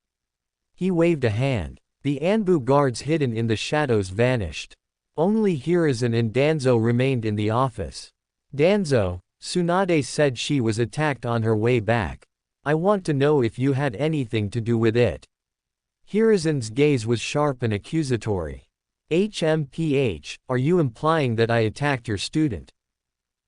He waved a hand. The Anbu guards hidden in the shadows vanished. Only Hiruzen and Danzo remained in the office. Danzo, Tsunade said she was attacked on her way back. I want to know if you had anything to do with it. Hiruzen's gaze was sharp and accusatory. HMPH, are you implying that I attacked your student?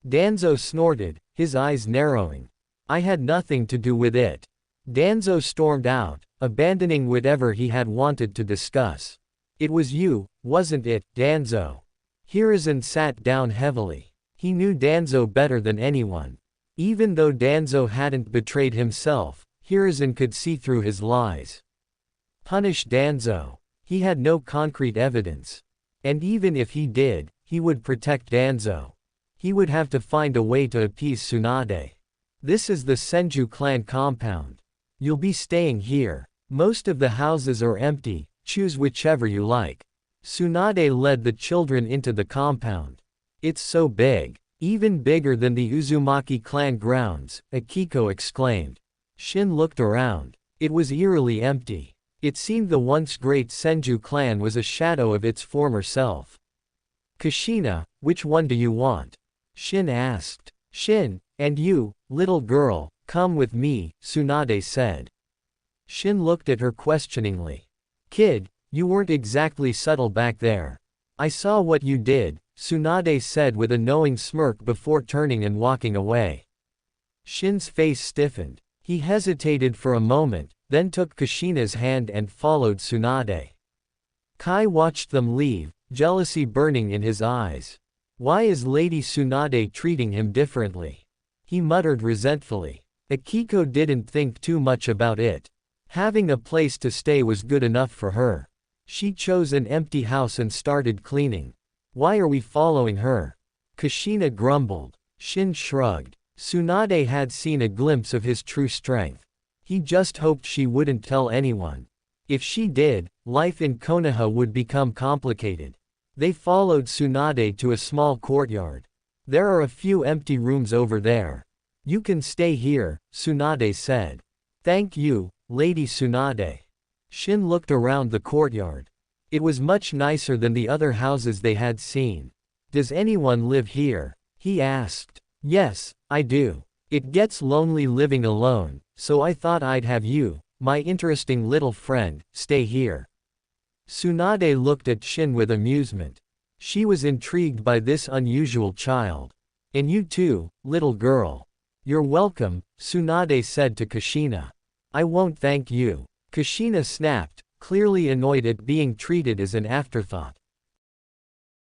Danzo snorted, his eyes narrowing. I had nothing to do with it. Danzo stormed out, abandoning whatever he had wanted to discuss. It was you, wasn't it, Danzo? Hiruzen sat down heavily. He knew Danzo better than anyone. Even though Danzo hadn't betrayed himself, Hiruzen could see through his lies. Punish Danzo. He had no concrete evidence. And even if he did, he would protect Danzo. He would have to find a way to appease Tsunade. This is the Senju clan compound. You'll be staying here. Most of the houses are empty, choose whichever you like. Tsunade led the children into the compound. It's so big. Even bigger than the Uzumaki clan grounds, Akiko exclaimed. Shin looked around. It was eerily empty. It seemed the once great Senju clan was a shadow of its former self. Kushina, which one do you want? Shin asked. Shin, and you, little girl, come with me, Tsunade said. Shin looked at her questioningly. Kid, you weren't exactly subtle back there. I saw what you did, Tsunade said with a knowing smirk before turning and walking away. Shin's face stiffened. He hesitated for a moment, then took Kushina's hand and followed Tsunade. Kai watched them leave, jealousy burning in his eyes. Why is Lady Tsunade treating him differently? He muttered resentfully. Akiko didn't think too much about it. Having a place to stay was good enough for her. She chose an empty house and started cleaning. Why are we following her? Kushina grumbled. Shin shrugged. Tsunade had seen a glimpse of his true strength. He just hoped she wouldn't tell anyone. If she did, life in Konoha would become complicated. They followed Tsunade to a small courtyard. There are a few empty rooms over there. You can stay here, Tsunade said. Thank you, Lady Tsunade. Shin looked around the courtyard. It was much nicer than the other houses they had seen. Does anyone live here? He asked. Yes, I do. It gets lonely living alone, so I thought I'd have you, my interesting little friend, stay here. Tsunade looked at Shin with amusement. She was intrigued by this unusual child. And you too, little girl. You're welcome, Tsunade said to Kushina. I won't thank you. Kushina snapped, clearly annoyed at being treated as an afterthought.